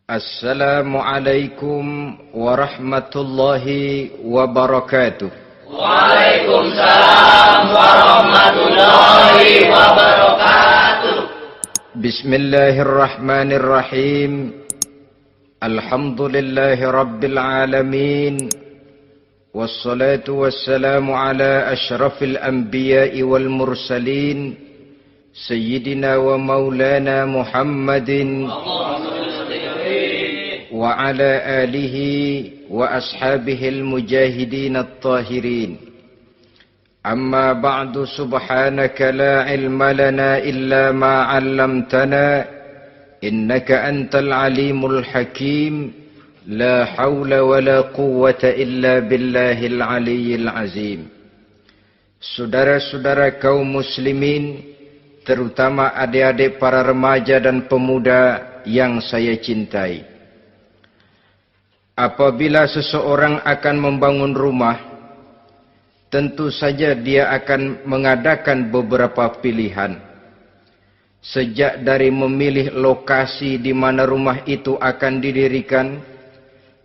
Assalamualaikum warahmatullahi wabarakatuh. Waalaikumsalam warahmatullahi wabarakatuh. Bismillahirrahmanirrahim. Alhamdulillahi rabbil alamin. Wassalatu wassalamu ala ashrafil anbiya'i wal mursalin. Sayyidina wa maulana Muhammadin wa ala alihi wa ashabihil mujahidin at-tahirin. Amma ba'du, subhanaka la ilma lana illa ma 'allamtana innaka antal alimul hakim. La haula wa la quwwata illa billahil aliyyil azim. Saudara-saudara kaum muslimin, terutama adik-adik para remaja dan pemuda yang saya cintai. Apabila seseorang akan membangun rumah, tentu saja dia akan mengadakan beberapa pilihan. Sejak dari memilih lokasi di mana rumah itu akan didirikan,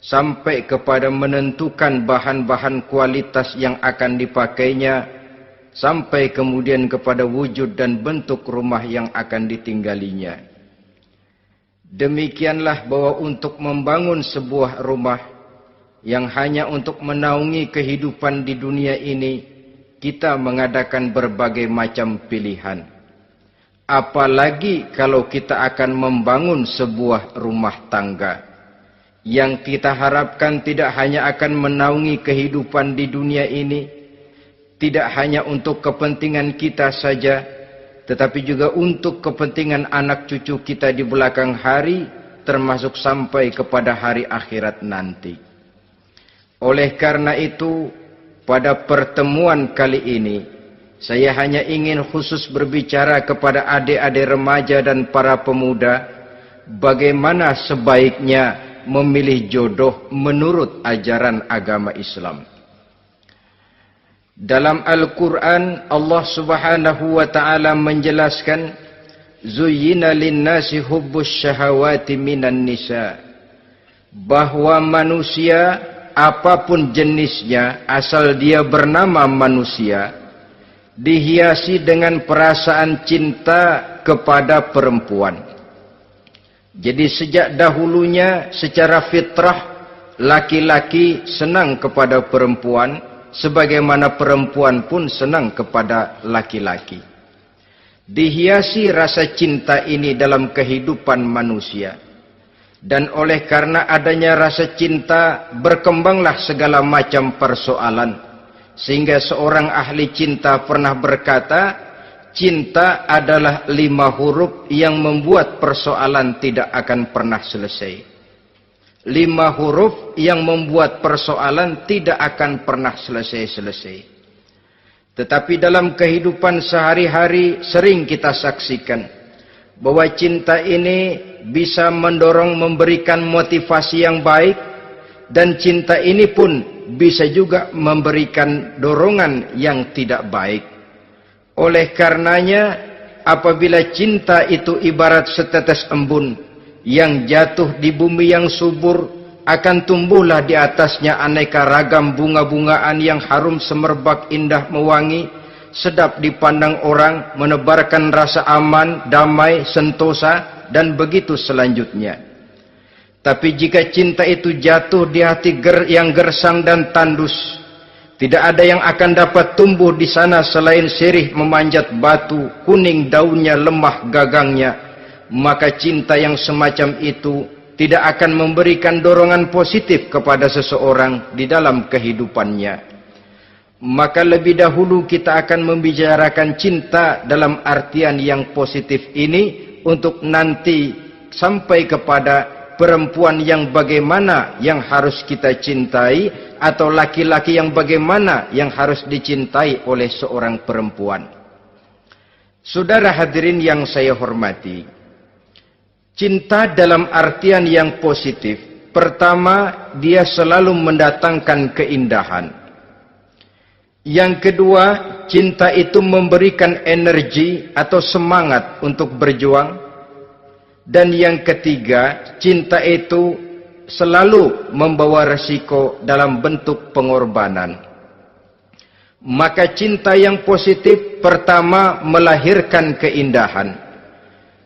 sampai kepada menentukan bahan-bahan kualitas yang akan dipakainya, sampai kemudian kepada wujud dan bentuk rumah yang akan ditinggalinya. Demikianlah bahwa untuk membangun sebuah rumah yang hanya untuk menaungi kehidupan di dunia ini, kita mengadakan berbagai macam pilihan. Apalagi kalau kita akan membangun sebuah rumah tangga yang kita harapkan tidak hanya akan menaungi kehidupan di dunia ini, tidak hanya untuk kepentingan kita saja, tetapi juga untuk kepentingan anak cucu kita di belakang hari, termasuk sampai kepada hari akhirat nanti. Oleh karena itu, pada pertemuan kali ini, saya hanya ingin khusus berbicara kepada adik-adik remaja dan para pemuda, bagaimana sebaiknya memilih jodoh menurut ajaran agama Islam. Dalam Al-Quran, Allah subhanahu wa ta'ala menjelaskan, Zuyyina linnasi hubbus syahawati minan nisa. Bahwa manusia, apapun jenisnya, asal dia bernama manusia, dihiasi dengan perasaan cinta kepada perempuan. Jadi sejak dahulunya secara fitrah, laki-laki senang kepada perempuan, sebagaimana perempuan pun senang kepada laki-laki. Dihiasi rasa cinta ini dalam kehidupan manusia. Dan oleh karena adanya rasa cinta, berkembanglah segala macam persoalan. Sehingga seorang ahli cinta pernah berkata, cinta adalah 5 huruf yang membuat persoalan tidak akan pernah selesai. 5 huruf yang membuat persoalan tidak akan pernah selesai-selesai. Tetapi dalam kehidupan sehari-hari sering kita saksikan bahwa cinta ini bisa mendorong, memberikan motivasi yang baik, dan cinta ini pun bisa juga memberikan dorongan yang tidak baik. Oleh karenanya, apabila cinta itu ibarat setetes embun yang jatuh di bumi yang subur, akan tumbuhlah di atasnya aneka ragam bunga-bungaan yang harum semerbak, indah mewangi, sedap dipandang orang, menebarkan rasa aman, damai, sentosa, dan begitu selanjutnya. Tapi jika cinta itu jatuh di hati yang gersang dan tandus, tidak ada yang akan dapat tumbuh di sana selain sirih memanjat batu, kuning daunnya, lemah gagangnya. Maka cinta yang semacam itu tidak akan memberikan dorongan positif kepada seseorang di dalam kehidupannya. Maka lebih dahulu kita akan membicarakan cinta dalam artian yang positif ini, untuk nanti sampai kepada perempuan yang bagaimana yang harus kita cintai, atau laki-laki yang bagaimana yang harus dicintai oleh seorang perempuan. Saudara hadirin yang saya hormati, cinta dalam artian yang positif, pertama, dia selalu mendatangkan keindahan. Yang kedua, cinta itu memberikan energi atau semangat untuk berjuang. Dan yang ketiga, cinta itu selalu membawa resiko dalam bentuk pengorbanan. Maka cinta yang positif pertama melahirkan keindahan.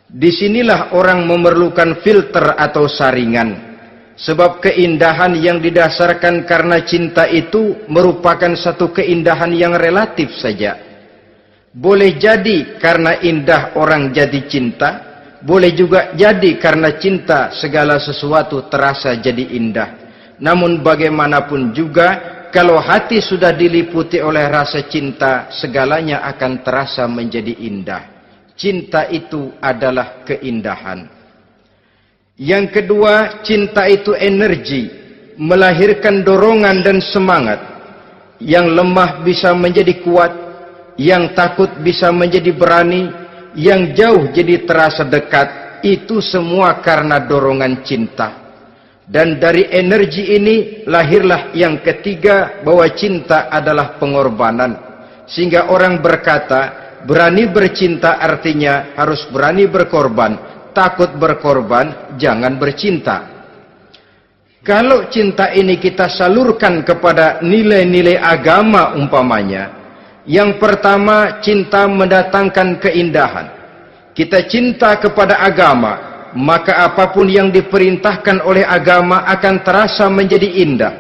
Disinilah orang memerlukan filter atau saringan. Sebab keindahan yang didasarkan karena cinta itu merupakan satu keindahan yang relatif saja. Boleh jadi karena indah orang jadi cinta, boleh juga jadi karena cinta segala sesuatu terasa jadi indah. Namun bagaimanapun juga, kalau hati sudah diliputi oleh rasa cinta, segalanya akan terasa menjadi indah. Cinta itu adalah keindahan. Yang kedua, cinta itu energi, melahirkan dorongan dan semangat. Yang lemah bisa menjadi kuat, yang takut bisa menjadi berani, yang jauh jadi terasa dekat. Itu semua karena dorongan cinta. Dan dari energi ini lahirlah yang ketiga, bahwa cinta adalah pengorbanan. Sehingga orang berkata, berani bercinta artinya harus berani berkorban. Takut berkorban, jangan bercinta. Kalau cinta ini kita salurkan kepada nilai-nilai agama umpamanya, yang pertama, cinta mendatangkan keindahan. Kita cinta kepada agama, maka apapun yang diperintahkan oleh agama akan terasa menjadi indah.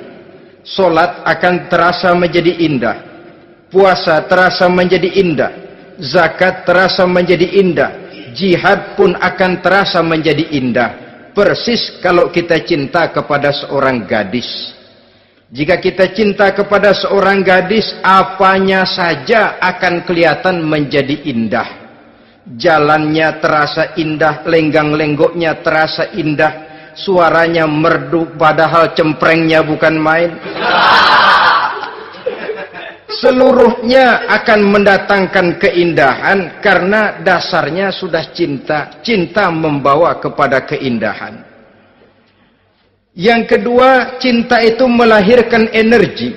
Solat akan terasa menjadi indah. Puasa terasa menjadi indah. Zakat terasa menjadi indah. Jihad pun akan terasa menjadi indah. Persis kalau kita cinta kepada seorang gadis. Jika kita cinta kepada seorang gadis, apanya saja akan kelihatan menjadi indah. Jalannya terasa indah, lenggang-lenggoknya terasa indah, suaranya merdu padahal cemprengnya bukan main. Seluruhnya akan mendatangkan keindahan karena dasarnya sudah cinta. Cinta membawa kepada keindahan. Yang kedua, cinta itu melahirkan energi.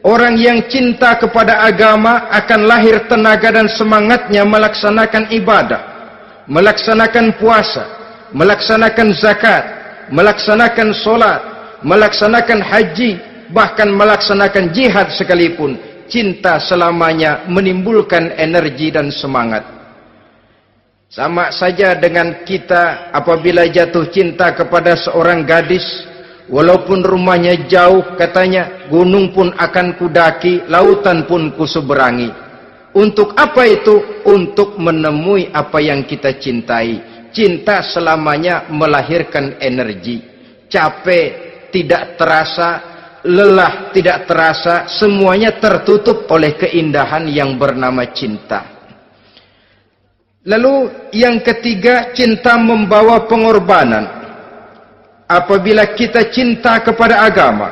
Orang yang cinta kepada agama akan lahir tenaga dan semangatnya melaksanakan ibadah, melaksanakan puasa, melaksanakan zakat, melaksanakan solat, melaksanakan haji, bahkan melaksanakan jihad sekalipun. Cinta selamanya menimbulkan energi dan semangat. Sama saja dengan kita apabila jatuh cinta kepada seorang gadis, walaupun rumahnya jauh, katanya, gunung pun akan kudaki, lautan pun kuseberangi. Untuk apa itu? Untuk menemui apa yang kita cintai. Cinta selamanya melahirkan energi. Capek tidak terasa, lelah tidak terasa, semuanya tertutup oleh keindahan yang bernama cinta. Lalu yang ketiga, cinta membawa pengorbanan. Apabila kita cinta kepada agama,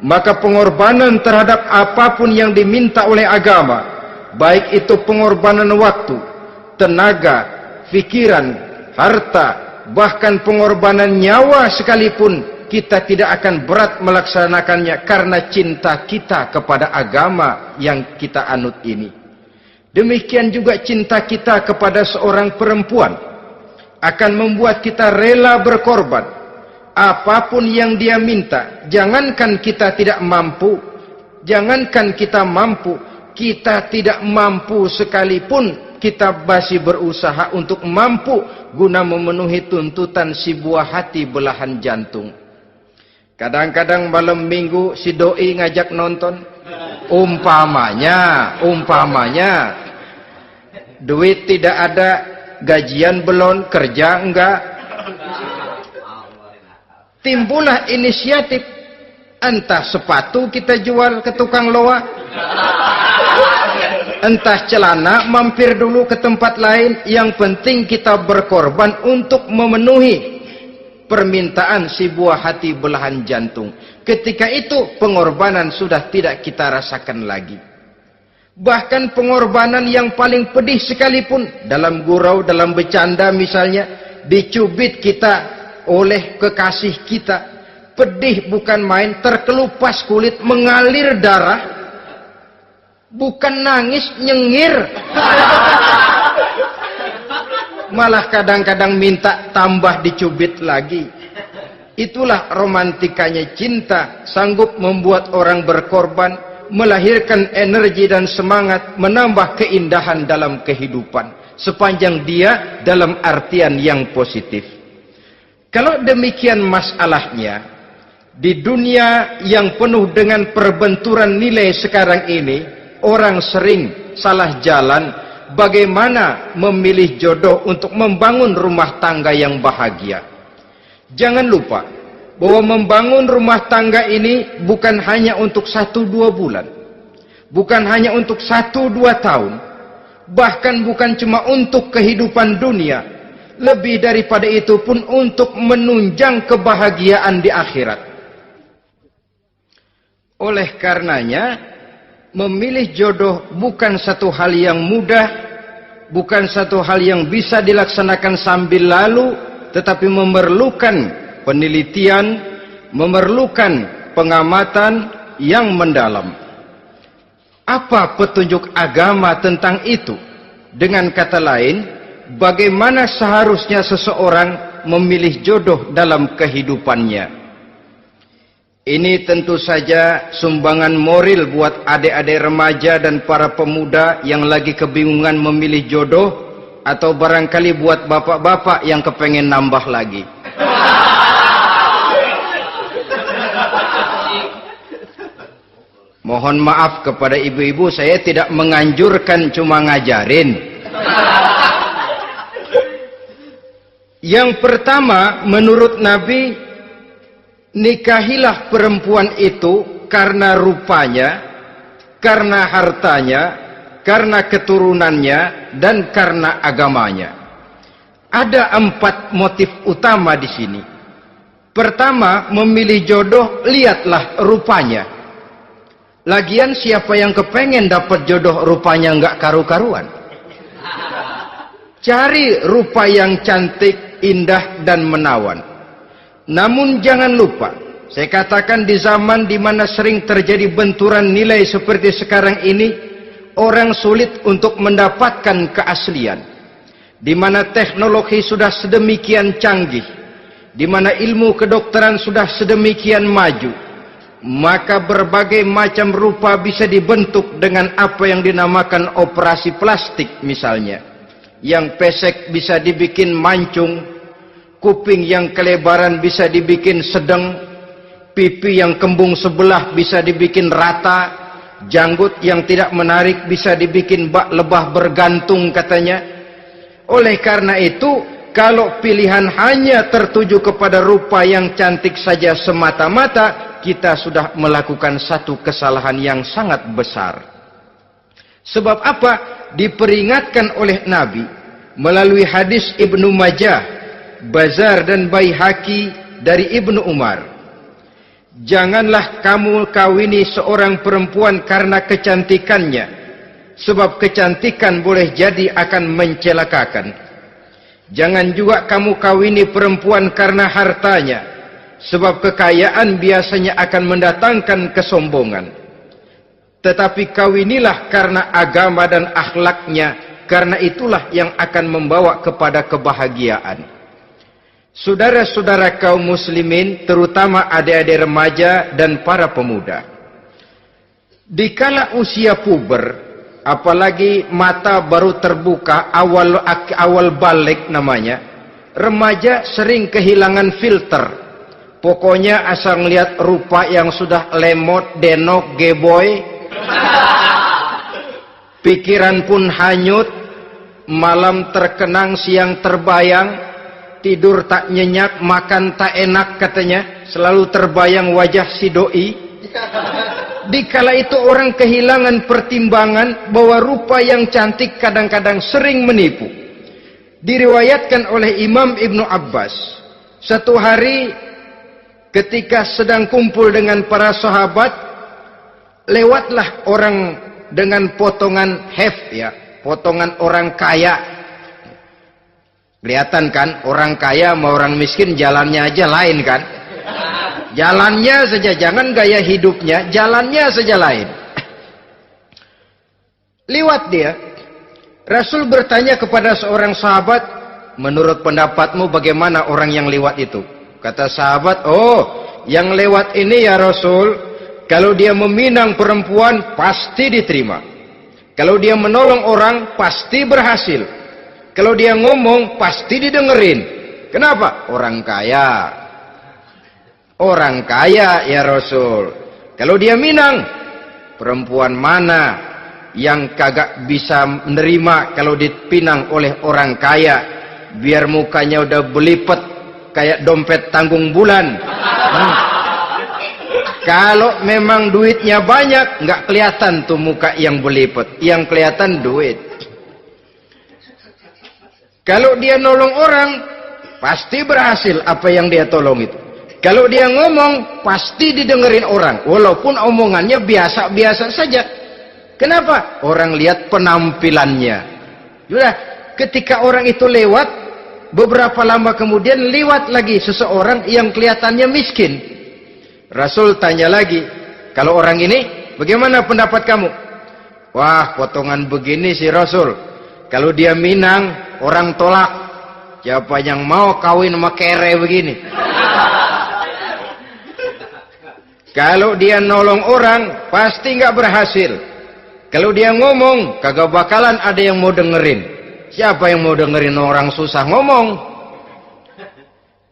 maka pengorbanan terhadap apapun yang diminta oleh agama, baik itu pengorbanan waktu, tenaga, pikiran, harta, bahkan pengorbanan nyawa sekalipun, kita tidak akan berat melaksanakannya karena cinta kita kepada agama yang kita anut ini. Demikian juga cinta kita kepada seorang perempuan akan membuat kita rela berkorban. Apapun yang dia minta, jangankan kita tidak mampu, kita tidak mampu sekalipun, kita masih berusaha untuk mampu guna memenuhi tuntutan si buah hati belahan jantung. Kadang-kadang malam minggu si doi ngajak nonton. Umpamanya duit tidak ada, gajian belum, kerja enggak. Timbullah inisiatif, entah sepatu kita jual ke tukang loa, entah celana mampir dulu ke tempat lain. Yang penting kita berkorban untuk memenuhi permintaan si buah hati belahan jantung. Ketika itu pengorbanan sudah tidak kita rasakan lagi. Bahkan pengorbanan yang paling pedih sekalipun, dalam gurau, dalam bercanda misalnya, dicubit kita oleh kekasih kita, pedih bukan main, terkelupas kulit, mengalir darah, bukan nangis, nyengir. malah kadang-kadang minta tambah dicubit lagi. Itulah romantikanya cinta, sanggup membuat orang berkorban, melahirkan energi dan semangat, menambah keindahan dalam kehidupan, sepanjang dia dalam artian yang positif. Kalau demikian masalahnya, di dunia yang penuh dengan perbenturan nilai sekarang ini, orang sering salah jalan bagaimana memilih jodoh untuk membangun rumah tangga yang bahagia. Jangan lupa bahwa membangun rumah tangga ini bukan hanya untuk 1-2 bulan, bukan hanya untuk 1-2 tahun, bahkan bukan cuma untuk kehidupan dunia, lebih daripada itu pun untuk menunjang kebahagiaan di akhirat. Oleh karenanya, memilih jodoh bukan satu hal yang mudah, bukan satu hal yang bisa dilaksanakan sambil lalu, tetapi memerlukan penelitian, memerlukan pengamatan yang mendalam. Apa petunjuk agama tentang itu? Dengan kata lain, bagaimana seharusnya seseorang memilih jodoh dalam kehidupannya? Ini tentu saja sumbangan moral buat adik-adik remaja dan para pemuda yang lagi kebingungan memilih jodoh, atau barangkali buat bapak-bapak yang kepengen nambah lagi. Mohon maaf kepada ibu-ibu, saya tidak menganjurkan, cuma ngajarin. Yang pertama, menurut Nabi, nikahilah perempuan itu karena rupanya, karena hartanya, karena keturunannya, dan karena agamanya. Ada 4 motif utama di sini. Pertama, memilih jodoh, lihatlah rupanya. Lagian siapa yang kepengen dapat jodoh rupanya nggak karu-karuan? Cari rupa yang cantik, indah, dan menawan. Namun jangan lupa, saya katakan di zaman di mana sering terjadi benturan nilai seperti sekarang ini, orang sulit untuk mendapatkan keaslian. Di mana teknologi sudah sedemikian canggih, di mana ilmu kedokteran sudah sedemikian maju, maka berbagai macam rupa bisa dibentuk dengan apa yang dinamakan operasi plastik misalnya. Yang pesek bisa dibikin mancung, kuping yang kelebaran bisa dibikin sedang, pipi yang kembung sebelah bisa dibikin rata, janggut yang tidak menarik bisa dibikin bak lebah bergantung katanya. Oleh karena itu, kalau pilihan hanya tertuju kepada rupa yang cantik saja semata-mata, kita sudah melakukan satu kesalahan yang sangat besar. Sebab apa? Diperingatkan oleh Nabi melalui hadis Ibnu Majah, Bazar dan Baihaqi dari Ibnu Umar. Janganlah kamu kawini seorang perempuan karena kecantikannya, sebab kecantikan boleh jadi akan mencelakakan. Jangan juga kamu kawini perempuan karena hartanya, sebab kekayaan biasanya akan mendatangkan kesombongan. Tetapi kawinilah karena agama dan akhlaknya, karena itulah yang akan membawa kepada kebahagiaan. Saudara-saudara kaum muslimin, terutama adik-adik remaja dan para pemuda, dikala usia puber, apalagi mata baru terbuka, awal balik namanya, remaja sering kehilangan filter. Pokoknya asal ngelihat rupa yang sudah lemot, denok, geboy, pikiran pun hanyut, malam terkenang, siang terbayang, tidur tak nyenyak, makan tak enak katanya, selalu terbayang wajah si doi. Dikala itu orang kehilangan pertimbangan bahwa rupa yang cantik kadang-kadang sering menipu. Diriwayatkan oleh Imam Ibnu Abbas, satu hari ketika sedang kumpul dengan para sahabat, lewatlah orang dengan potongan potongan orang kaya. Kelihatan kan, orang kaya sama orang miskin jalannya aja lain kan. Jalannya saja, jangan gaya hidupnya, jalannya saja lain. Liwat dia. Rasul bertanya kepada seorang sahabat, menurut pendapatmu bagaimana orang yang lewat itu? Kata sahabat, oh, yang lewat ini ya Rasul, kalau dia meminang perempuan pasti diterima. Kalau dia menolong orang pasti berhasil. Kalau dia ngomong pasti didengerin. Kenapa? Orang kaya. Orang kaya ya Rasul. Kalau dia minang, perempuan mana yang kagak bisa menerima kalau dipinang oleh orang kaya, biar mukanya udah belipet kayak dompet tanggung bulan. Kalau memang duitnya banyak, nggak kelihatan tuh muka yang belipet, yang kelihatan duit. Kalau dia nolong orang, pasti berhasil apa yang dia tolong itu. Kalau dia ngomong, pasti didengerin orang, walaupun omongannya biasa-biasa saja. Kenapa? Orang lihat penampilannya. Sudah, ketika orang itu lewat, beberapa lama kemudian lewat lagi seseorang yang kelihatannya miskin. Rasul tanya lagi, kalau orang ini, bagaimana pendapat kamu? Wah, potongan begini sih Rasul. Kalau dia minang, orang tolak. Siapa yang mau kawin sama kere begini? Kalau dia nolong orang, pasti nggak berhasil. Kalau dia ngomong, kagak bakalan ada yang mau dengerin. Siapa yang mau dengerin orang susah ngomong?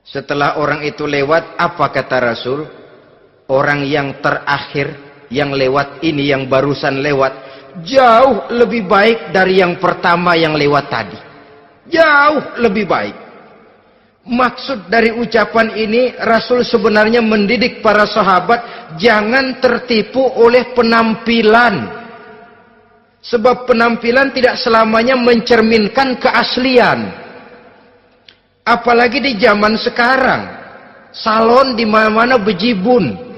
Setelah orang itu lewat, apa kata Rasul? Orang yang terakhir, yang lewat ini, yang barusan lewat, jauh lebih baik dari yang pertama yang lewat tadi. Jauh lebih baik. Maksud dari ucapan ini, Rasul sebenarnya mendidik para sahabat jangan tertipu oleh penampilan. Sebab penampilan tidak selamanya mencerminkan keaslian. Apalagi di zaman sekarang, salon di mana-mana bejibun.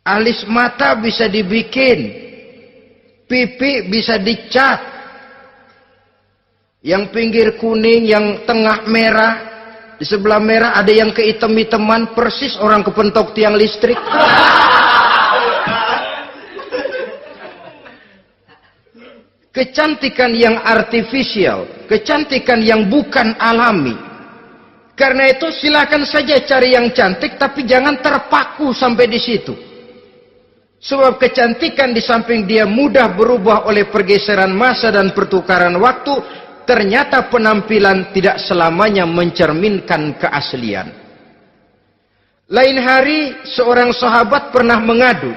Alis mata bisa dibikin, pipi bisa dicat. Yang pinggir kuning, yang tengah merah, di sebelah merah ada yang kehitam-hitaman, persis orang kepentok tiang listrik. Kecantikan yang artifisial, kecantikan yang bukan alami. Karena itu silakan saja cari yang cantik, tapi jangan terpaku sampai di situ. Sebab kecantikan di samping dia mudah berubah oleh pergeseran masa dan pertukaran waktu, ternyata penampilan tidak selamanya mencerminkan keaslian. Lain hari seorang sahabat pernah mengadu,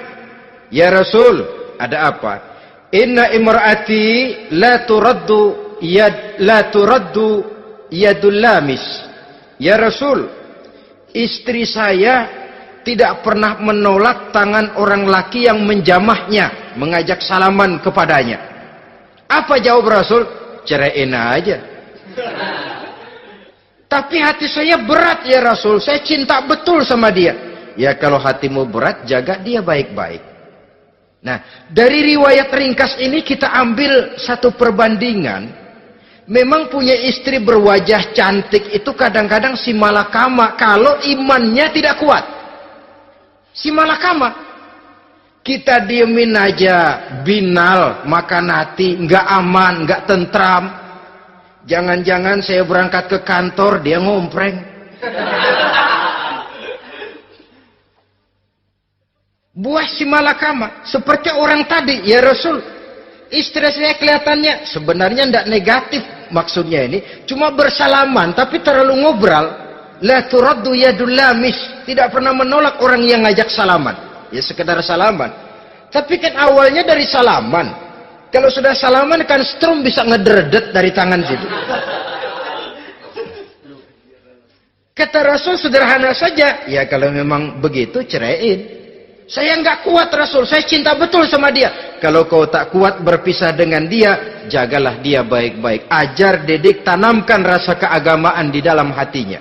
"Ya Rasul, ada apa? Inna imraati la turaddu yadul lamis." Ya Rasul, istri saya tidak pernah menolak tangan orang laki yang menjamahnya, mengajak salaman kepadanya. Apa jawab Rasul? Ceraiin aja. Tapi hati saya berat ya Rasul, saya cinta betul sama dia. Ya kalau hatimu berat, jaga dia baik-baik. Nah, dari riwayat ringkas ini kita ambil satu perbandingan. Memang punya istri berwajah cantik itu kadang-kadang si malakama kalau imannya tidak kuat. Si malakama. Kita diemin aja, binal, makan hati, nggak aman, nggak tentram. Jangan-jangan saya berangkat ke kantor, dia ngompreng. Buah si malakama, seperti orang tadi, ya Rasul. Istri saya kelihatannya sebenarnya tidak negatif maksudnya ini, cuma bersalaman, tapi terlalu ngobrol. La turaddu yadul lamis, tidak pernah menolak orang yang ngajak salaman. Ya sekedar salaman. Tapi kan awalnya dari salaman. Kalau sudah salaman kan strum bisa ngederdet dari tangan situ. Kata Rasul sederhana saja. Ya kalau memang begitu ceraiin. Saya nggak kuat Rasul. Saya cinta betul sama dia. Kalau kau tak kuat berpisah dengan dia, jagalah dia baik-baik. Ajar, didik, tanamkan rasa keagamaan di dalam hatinya.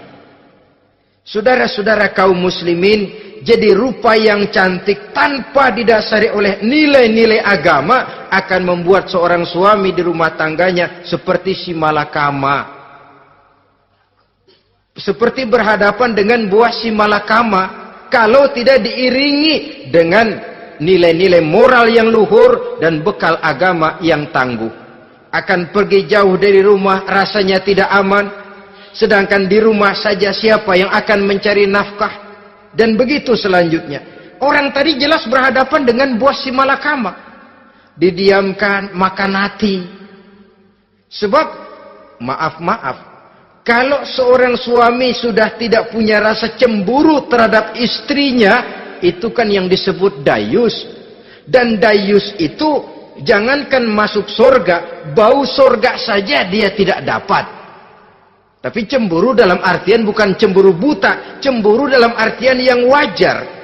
Saudara-saudara kaum muslimin, jadi rupa yang cantik tanpa didasari oleh nilai-nilai agama akan membuat seorang suami di rumah tangganya seperti si malakama. Seperti berhadapan dengan buah si malakama kalau tidak diiringi dengan nilai-nilai moral yang luhur dan bekal agama yang tangguh. akan pergi jauh dari rumah rasanya tidak aman, sedangkan di rumah saja siapa yang akan mencari nafkah, dan begitu selanjutnya. Orang tadi jelas berhadapan dengan buah si malakama, didiamkan, makan hati. Sebab maaf, kalau seorang suami sudah tidak punya rasa cemburu terhadap istrinya, itu kan yang disebut dayus. Dan dayus itu jangankan masuk surga, bau surga saja dia tidak dapat. Tapi cemburu dalam artian bukan cemburu buta, cemburu dalam artian yang wajar.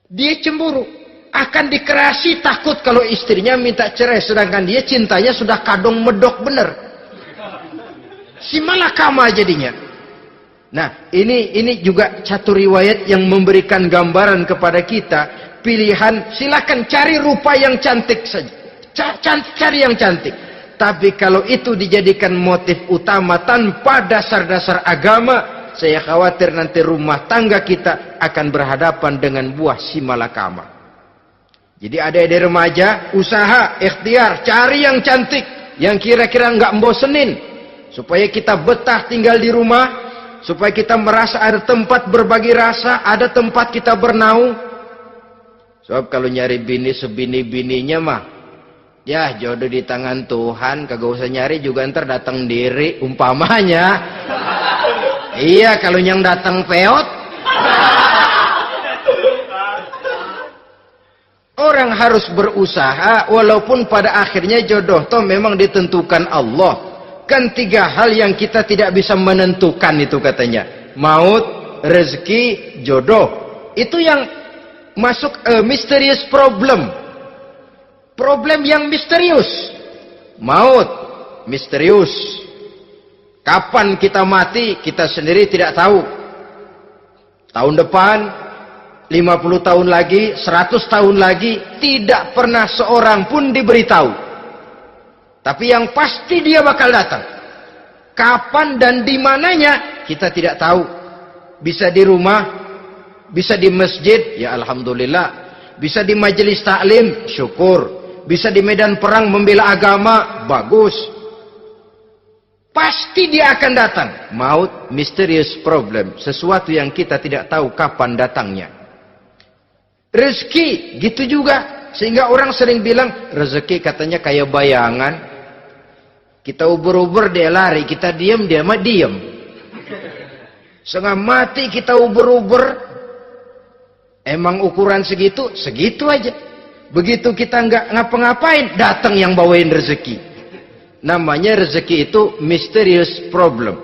Dia cemburu, akan dikerasi takut kalau istrinya minta cerai, sedangkan dia cintanya sudah kadung medok bener. Si malakama jadinya. Nah, ini juga satu riwayat yang memberikan gambaran kepada kita. Pilihan, silakan cari rupa yang cantik saja. Cari yang cantik. Tapi kalau itu dijadikan motif utama tanpa dasar-dasar agama, saya khawatir nanti rumah tangga kita akan berhadapan dengan buah si malakama. Jadi adik-adik remaja, usaha, ikhtiar, cari yang cantik, yang kira-kira nggak membosenin, supaya kita betah tinggal di rumah, supaya kita merasa ada tempat berbagi rasa, ada tempat kita bernaung. Sebab kalau nyari bini sebini-bininya mah, ya jodoh di tangan Tuhan, kagak usah nyari juga ntar datang diri umpamanya. Iya, kalau yang datang peot. Orang harus berusaha, walaupun pada akhirnya jodoh toh memang ditentukan Allah. Kan 3 hal yang kita tidak bisa menentukan itu katanya. Maut, rezeki, jodoh. Itu yang masuk mysterious problem. Problem yang misterius. Maut, misterius. Kapan kita mati, kita sendiri tidak tahu. Tahun depan, 50 tahun lagi, 100 tahun lagi, tidak pernah seorang pun diberitahu. Tapi yang pasti dia bakal datang. Kapan dan di mananya, kita tidak tahu. Bisa di rumah, bisa di masjid, ya alhamdulillah. Bisa di majelis taklim, syukur. Bisa di medan perang membela agama, bagus. Pasti dia akan datang. Maut, mysterious problem. Sesuatu yang kita tidak tahu kapan datangnya. Rezeki, gitu juga. Sehingga orang sering bilang, rezeki katanya kayak bayangan. Kita ubur-ubur, dia lari. Kita diam, dia mah diam. Setengah mati kita ubur-ubur. Emang ukuran segitu? Segitu aja. Begitu kita nggak ngapa-ngapain, datang yang bawain rezeki. Namanya rezeki itu mysterious problem.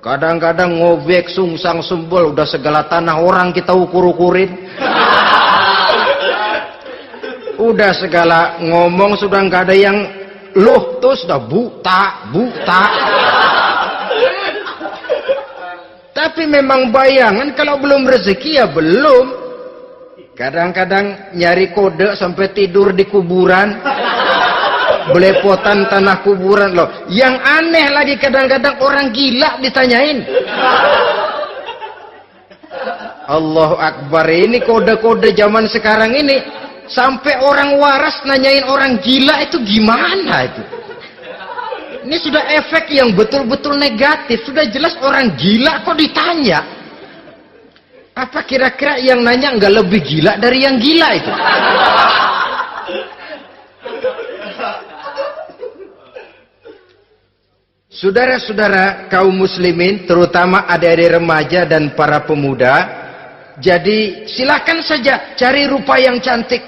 Kadang-kadang ngobek, sungsang, sumbul, udah segala tanah orang kita ukur-ukurin. Udah segala ngomong sudah nggak ada yang loh, tuh sudah buta. Tapi memang bayangan, kalau belum rezeki ya belum. Kadang-kadang nyari kode sampai tidur di kuburan. Belepotan tanah kuburan loh. Yang aneh lagi kadang-kadang orang gila ditanyain. Allahu Akbar, ini kode-kode zaman sekarang ini. Sampai orang waras nanyain orang gila itu gimana itu. Ini sudah efek yang betul-betul negatif. Sudah jelas orang gila kok ditanya. Apa kira-kira yang nanya nggak lebih gila dari yang gila itu? Saudara-saudara kaum muslimin, terutama adik-adik remaja dan para pemuda, jadi silakan saja cari rupa yang cantik,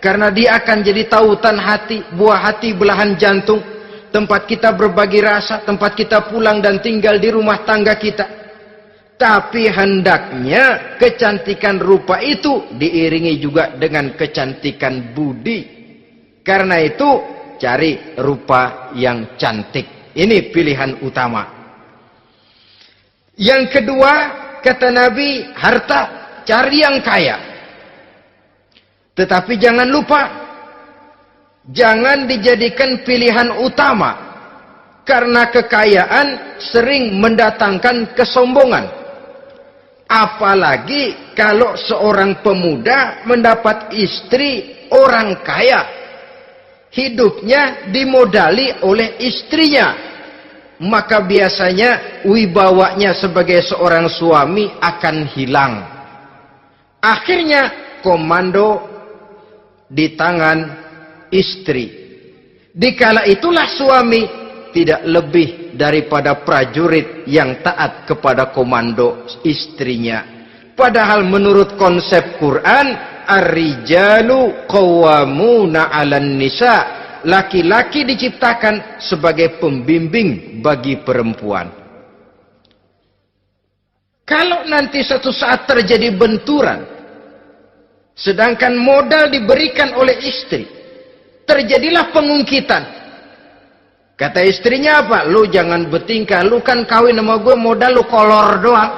karena dia akan jadi tautan hati, buah hati belahan jantung, tempat kita berbagi rasa, tempat kita pulang dan tinggal di rumah tangga kita. Tapi hendaknya kecantikan rupa itu diiringi juga dengan kecantikan budi. Karena itu cari rupa yang cantik. Ini pilihan utama. Yang kedua, kata Nabi, harta, cari yang kaya. Tetapi jangan lupa, jangan dijadikan pilihan utama. Karena kekayaan sering mendatangkan kesombongan. Apalagi kalau seorang pemuda mendapat istri orang kaya. hidupnya dimodali oleh istrinya, maka biasanya wibawanya sebagai seorang suami akan hilang. Akhirnya komando di tangan istri. Dikala itulah suami tidak lebih daripada prajurit yang taat kepada komando istrinya. Padahal menurut konsep Quran, ar-rijalu qawwamuna 'alan nisa, laki-laki diciptakan sebagai pembimbing bagi perempuan. Kalau nanti suatu saat terjadi benturan, sedangkan modal diberikan oleh istri, terjadilah pengungkitan. Kata istrinya apa? Lu jangan bertingkah, lu kan kawin sama gue, modal lu kolor doang.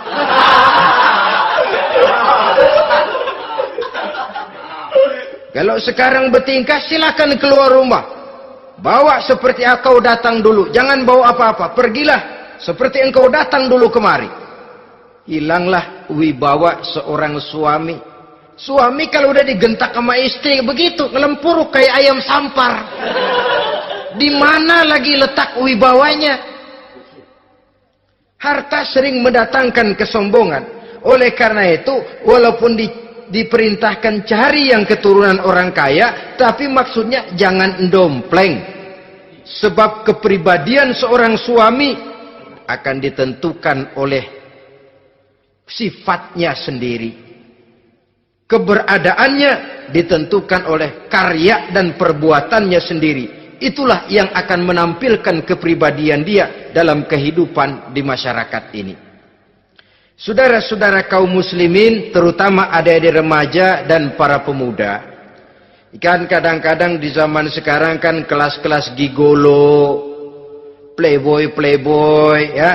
Kalau sekarang bertingkah, silakan keluar rumah. Bawa seperti engkau datang dulu. Jangan bawa apa-apa. Pergilah seperti engkau datang dulu kemari. Hilanglah wibawa seorang suami. Suami kalau udah digentak sama istri begitu, ngelempuruk kayak ayam sampar. Di mana lagi letak wibawanya? Harta sering mendatangkan kesombongan. Oleh karena itu, walaupun diperintahkan cari yang keturunan orang kaya, tapi maksudnya jangan dompleng. Sebab kepribadian seorang suami akan ditentukan oleh sifatnya sendiri. Keberadaannya ditentukan oleh karya dan perbuatannya sendiri. Itulah yang akan menampilkan kepribadian dia dalam kehidupan di masyarakat ini. Saudara-saudara kaum muslimin, terutama adik-adik remaja dan para pemuda, kan kadang-kadang di zaman sekarang kan kelas-kelas gigolo, playboy ya,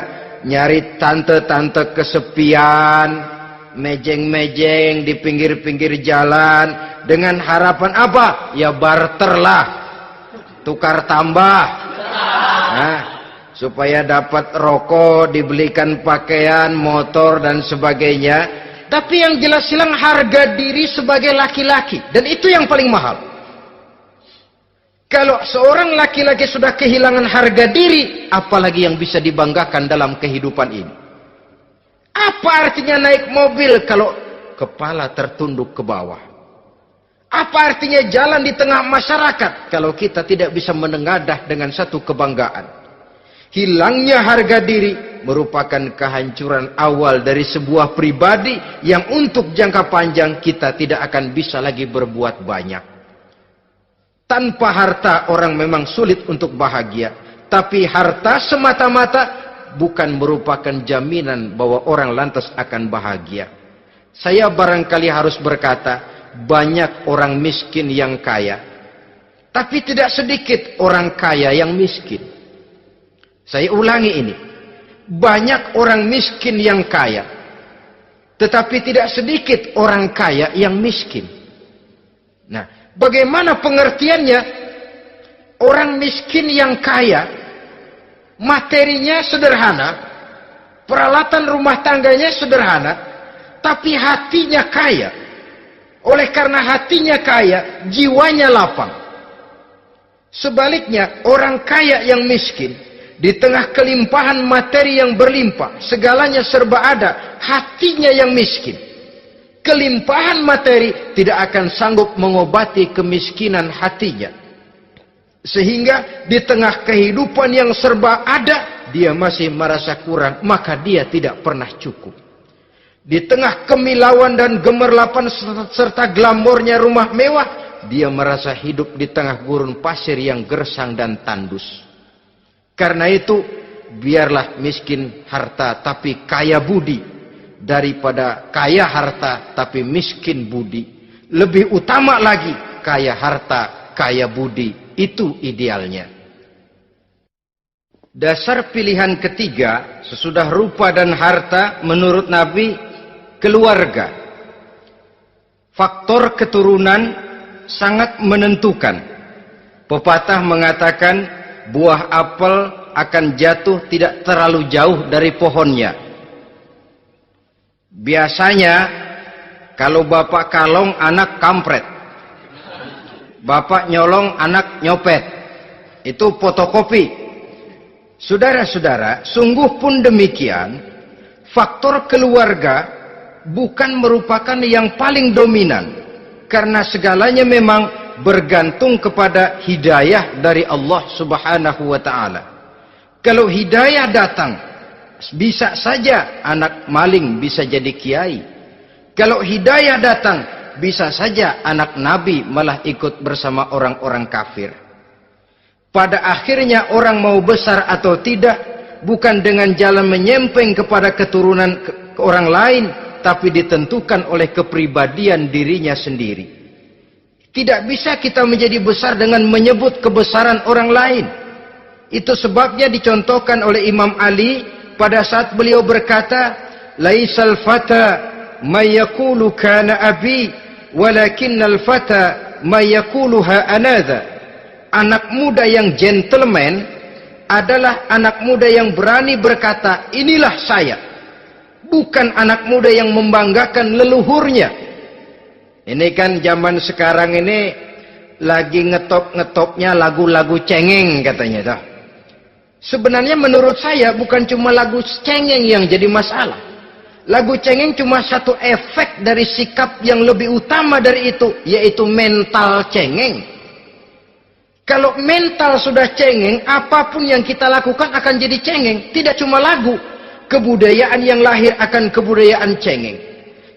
nyari tante-tante kesepian, mejeng-mejeng di pinggir-pinggir jalan dengan harapan apa? Ya barterlah, tukar tambah. Nah, supaya dapat rokok, dibelikan pakaian, motor dan sebagainya. Tapi yang jelas hilang harga diri sebagai laki-laki, dan itu yang paling mahal. Kalau seorang laki-laki sudah kehilangan harga diri, apalagi yang bisa dibanggakan dalam kehidupan ini? Apa artinya naik mobil kalau kepala tertunduk ke bawah? Apa artinya jalan di tengah masyarakat kalau kita tidak bisa menengadah dengan satu kebanggaan? Hilangnya harga diri merupakan kehancuran awal dari sebuah pribadi yang untuk jangka panjang kita tidak akan bisa lagi berbuat banyak. Tanpa harta orang memang sulit untuk bahagia. Tapi harta semata-mata bukan merupakan jaminan bahwa orang lantas akan bahagia. Saya barangkali harus berkata, banyak orang miskin yang kaya. Tapi tidak sedikit orang kaya yang miskin. Saya ulangi ini. Banyak orang miskin yang kaya. Tetapi tidak sedikit orang kaya yang miskin. Nah, bagaimana pengertiannya? Orang miskin yang kaya, materinya sederhana, peralatan rumah tangganya sederhana, tapi hatinya kaya. Oleh karena hatinya kaya, jiwanya lapang. Sebaliknya, orang kaya yang miskin, di tengah kelimpahan materi yang berlimpah, segalanya serba ada, hatinya yang miskin. Kelimpahan materi tidak akan sanggup mengobati kemiskinan hatinya. Sehingga di tengah kehidupan yang serba ada, dia masih merasa kurang, maka dia tidak pernah cukup. Di tengah kemilauan dan gemerlapan serta glamornya rumah mewah, dia merasa hidup di tengah gurun pasir yang gersang dan tandus. Karena itu, biarlah miskin harta tapi kaya budi, daripada kaya harta tapi miskin budi. Lebih utama lagi, kaya harta, kaya budi. Itu idealnya. Dasar pilihan ketiga, sesudah rupa dan harta, menurut Nabi, keluarga. Faktor keturunan sangat menentukan. Pepatah mengatakan, buah apel akan jatuh tidak terlalu jauh dari pohonnya. Biasanya kalau bapak kalong, anak kampret. Bapak nyolong, anak nyopet. Itu fotokopi. Saudara-saudara, sungguh pun demikian, faktor keluarga bukan merupakan yang paling dominan, karena segalanya memang bergantung kepada hidayah dari Allah Subhanahu wa ta'ala. Kalau hidayah datang, bisa saja anak maling bisa jadi kiai. Kalau hidayah datang, bisa saja anak nabi malah ikut bersama orang-orang kafir. Pada akhirnya orang mau besar atau tidak bukan dengan jalan menyempeng kepada keturunan orang lain, tapi ditentukan oleh kepribadian dirinya sendiri. Tidak bisa kita menjadi besar dengan menyebut kebesaran orang lain. Itu sebabnya dicontohkan oleh Imam Ali pada saat beliau berkata, "Laisal fata may yaqulu kana abi, walakinnal fata may yaquluha anadha." Anak muda yang gentleman adalah anak muda yang berani berkata, "Inilah saya." Bukan anak muda yang membanggakan leluhurnya. Ini kan zaman sekarang ini lagi ngetop-ngetopnya lagu-lagu cengeng katanya dah. Sebenarnya menurut saya bukan cuma lagu cengeng yang jadi masalah. Lagu cengeng cuma satu efek dari sikap yang lebih utama dari itu, yaitu mental cengeng. Kalau mental sudah cengeng, apapun yang kita lakukan akan jadi cengeng. Tidak cuma lagu, kebudayaan yang lahir akan kebudayaan cengeng.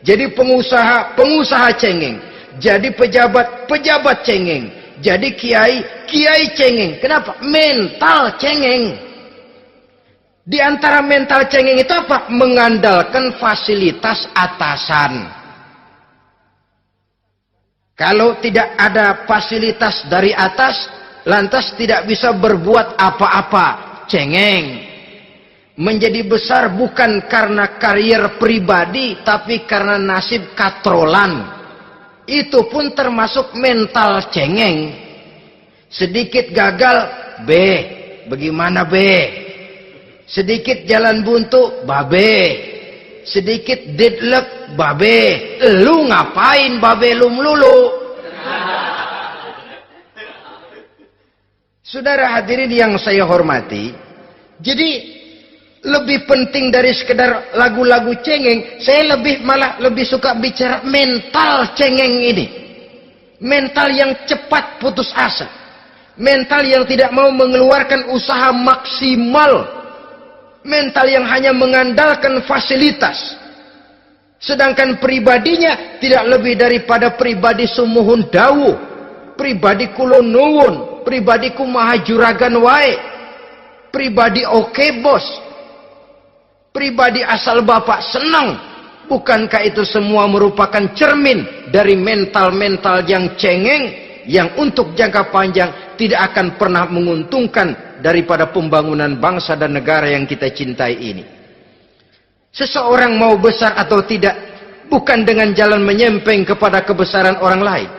Jadi pengusaha cengeng. Jadi pejabat cengeng. Jadi kiai cengeng. Kenapa? Mental cengeng. Di antara mental cengeng itu apa? Mengandalkan fasilitas atasan. Kalau tidak ada fasilitas dari atas, lantas tidak bisa berbuat apa-apa, cengeng. Menjadi besar bukan karena karier pribadi, tapi karena nasib katrolan. Itu pun termasuk mental cengeng. Sedikit gagal, bagaimana sedikit jalan buntu, sedikit deadlock, lu ngapain lu melulu? Saudara hadirin yang saya hormati, jadi lebih penting dari sekedar lagu-lagu cengeng, saya malah lebih suka bicara mental cengeng ini. Mental yang cepat putus asa. Mental yang tidak mau mengeluarkan usaha maksimal. Mental yang hanya mengandalkan fasilitas. Sedangkan pribadinya tidak lebih daripada pribadi sumuhun dawuh, pribadi kulon nuwun, pribadiku maha juragan wae, pribadi oke bos, pribadi asal bapak senang. Bukankah itu semua merupakan cermin dari mental-mental yang cengeng, yang untuk jangka panjang tidak akan pernah menguntungkan daripada pembangunan bangsa dan negara yang kita cintai ini. Seseorang mau besar atau tidak bukan dengan jalan menyempeng kepada kebesaran orang lain.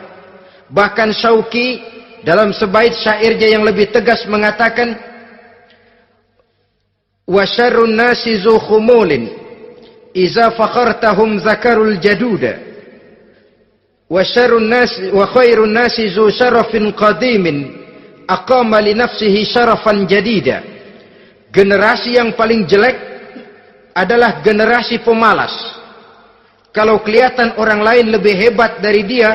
Bahkan Syauqi dalam sebaik syairnya yang lebih tegas mengatakan, wa syarrun nasi zu khumulin iza fakhartahum zakarul jaduda wa syarrun nasi wa khairun nasi zu syarafin qadimin aqama li nafsihi syarafan jadida. Generasi yang paling jelek adalah generasi pemalas. Kalau kelihatan orang lain lebih hebat dari dia,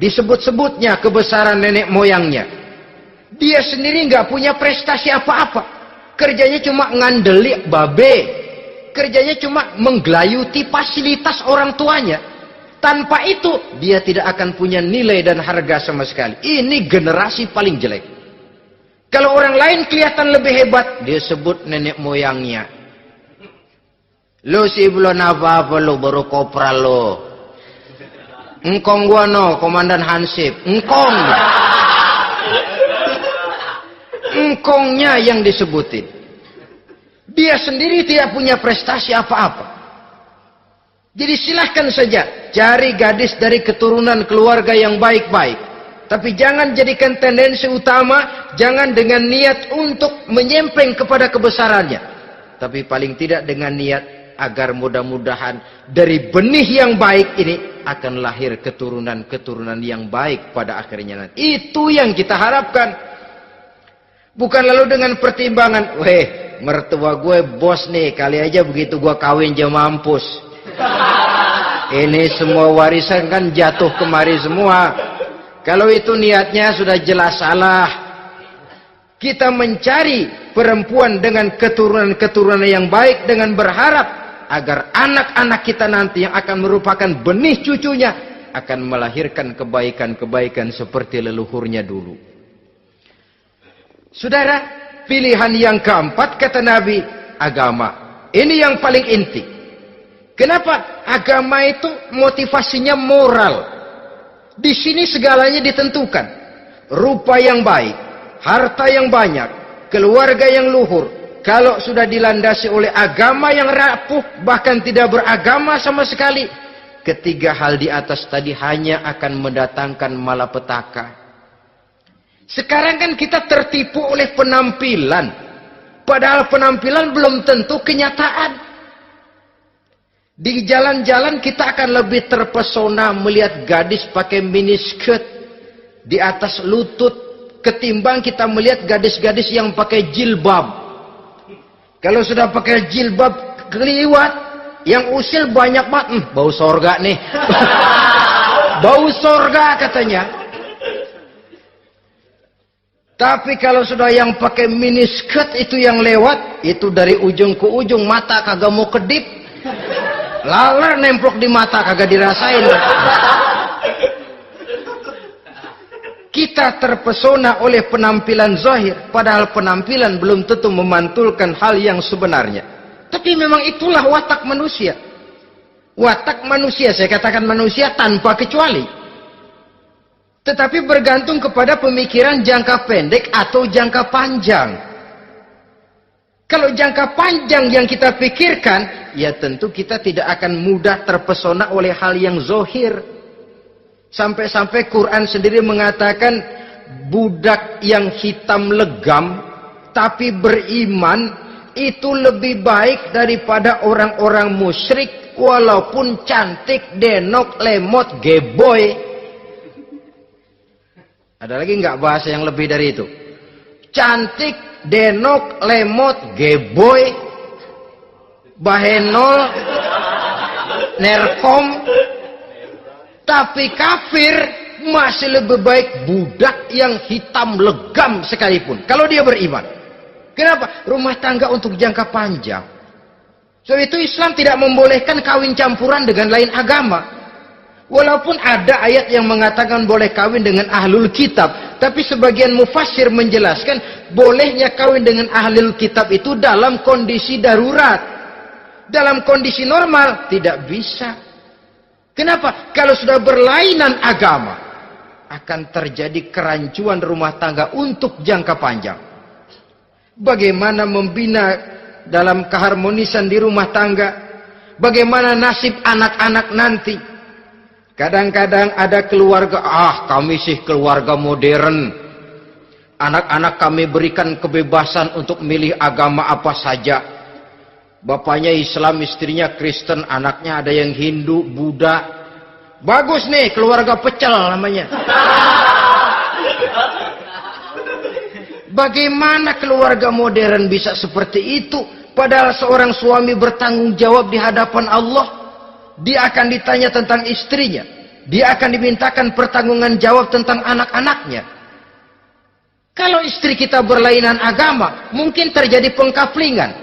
disebut-sebutnya kebesaran nenek moyangnya. Dia sendiri nggak punya prestasi apa-apa. Kerjanya cuma ngandeli kerjanya cuma menggelayuti fasilitas orang tuanya. Tanpa itu dia tidak akan punya nilai dan harga sama sekali. Ini generasi paling jelek. Kalau orang lain kelihatan lebih hebat, dia sebut nenek moyangnya. Lo sih belum apa-apa lo, baru kopral lo. Engkong gua no, komandan Hansip. Engkongnya yang disebutin. Dia sendiri tidak punya prestasi apa-apa. Jadi silahkan saja cari gadis dari keturunan keluarga yang baik-baik. Tapi jangan jadikan tendensi utama, jangan dengan niat untuk menyempeng kepada kebesarannya. Tapi paling tidak dengan niat agar mudah-mudahan dari benih yang baik ini akan lahir keturunan-keturunan yang baik pada akhirnya nanti. Itu yang kita harapkan. Bukan lalu dengan pertimbangan, weh, mertua gue bos nih, kali aja begitu gue kawin aja mampus. Ini semua warisan kan jatuh kemari semua. Kalau itu niatnya sudah jelas salah. Kita mencari perempuan dengan keturunan-keturunan yang baik dengan berharap agar anak-anak kita nanti yang akan merupakan benih cucunya akan melahirkan kebaikan-kebaikan seperti leluhurnya dulu. Saudara, pilihan yang keempat kata Nabi, agama. Ini yang paling inti. Kenapa? Agama itu motivasinya moral. Di sini segalanya ditentukan. Rupa yang baik, harta yang banyak, keluarga yang luhur. Kalau sudah dilandasi oleh agama yang rapuh, bahkan tidak beragama sama sekali, ketiga hal di atas tadi hanya akan mendatangkan malapetaka. Sekarang kan kita tertipu oleh penampilan. Padahal penampilan belum tentu kenyataan. Di jalan-jalan kita akan lebih terpesona melihat gadis pakai miniskirt di atas lutut ketimbang kita melihat gadis-gadis yang pakai jilbab. Kalau sudah pakai jilbab keliwat, yang usil banyak banget, bau sorga nih. Bau sorga katanya. Tapi kalau sudah yang pakai miniskirt itu yang lewat, itu dari ujung ke ujung mata kagak mau kedip. Laler nemplok di mata kagak dirasain. Kita terpesona oleh penampilan zahir, padahal penampilan belum tentu memantulkan hal yang sebenarnya. Tapi memang itulah watak manusia. Watak manusia, saya katakan manusia tanpa kecuali. Tetapi bergantung kepada pemikiran jangka pendek atau jangka panjang. Kalau jangka panjang yang kita pikirkan, ya tentu kita tidak akan mudah terpesona oleh hal yang zahir. Sampai-sampai Quran sendiri mengatakan budak yang hitam legam tapi beriman itu lebih baik daripada orang-orang musyrik walaupun cantik, denok, lemot, geboy. Ada lagi nggak bahasa yang lebih dari itu? Cantik, denok, lemot, geboy, bahenol, nerkom, tapi kafir masih lebih baik budak yang hitam legam sekalipun. Kalau dia beriman. Kenapa? Rumah tangga untuk jangka panjang. Sebab itu Islam tidak membolehkan kawin campuran dengan lain agama. Walaupun ada ayat yang mengatakan boleh kawin dengan ahlul kitab, tapi sebagian mufassir menjelaskan bolehnya kawin dengan ahlul kitab itu dalam kondisi darurat. Dalam kondisi normal tidak bisa. Kenapa? Kalau sudah berlainan agama, akan terjadi kerancuan rumah tangga untuk jangka panjang. Bagaimana membina dalam keharmonisan di rumah tangga? Bagaimana nasib anak-anak nanti? Kadang-kadang ada keluarga, kami sih keluarga modern. Anak-anak kami berikan kebebasan untuk milih agama apa saja. Bapaknya Islam, istrinya Kristen, anaknya ada yang Hindu, Buddha. Bagus nih, keluarga pecel namanya. Bagaimana keluarga modern bisa seperti itu? Padahal seorang suami bertanggung jawab di hadapan Allah. Dia akan ditanya tentang istrinya. Dia akan dimintakan pertanggungan jawab tentang anak-anaknya. Kalau istri kita berlainan agama, mungkin terjadi pengkaplingan.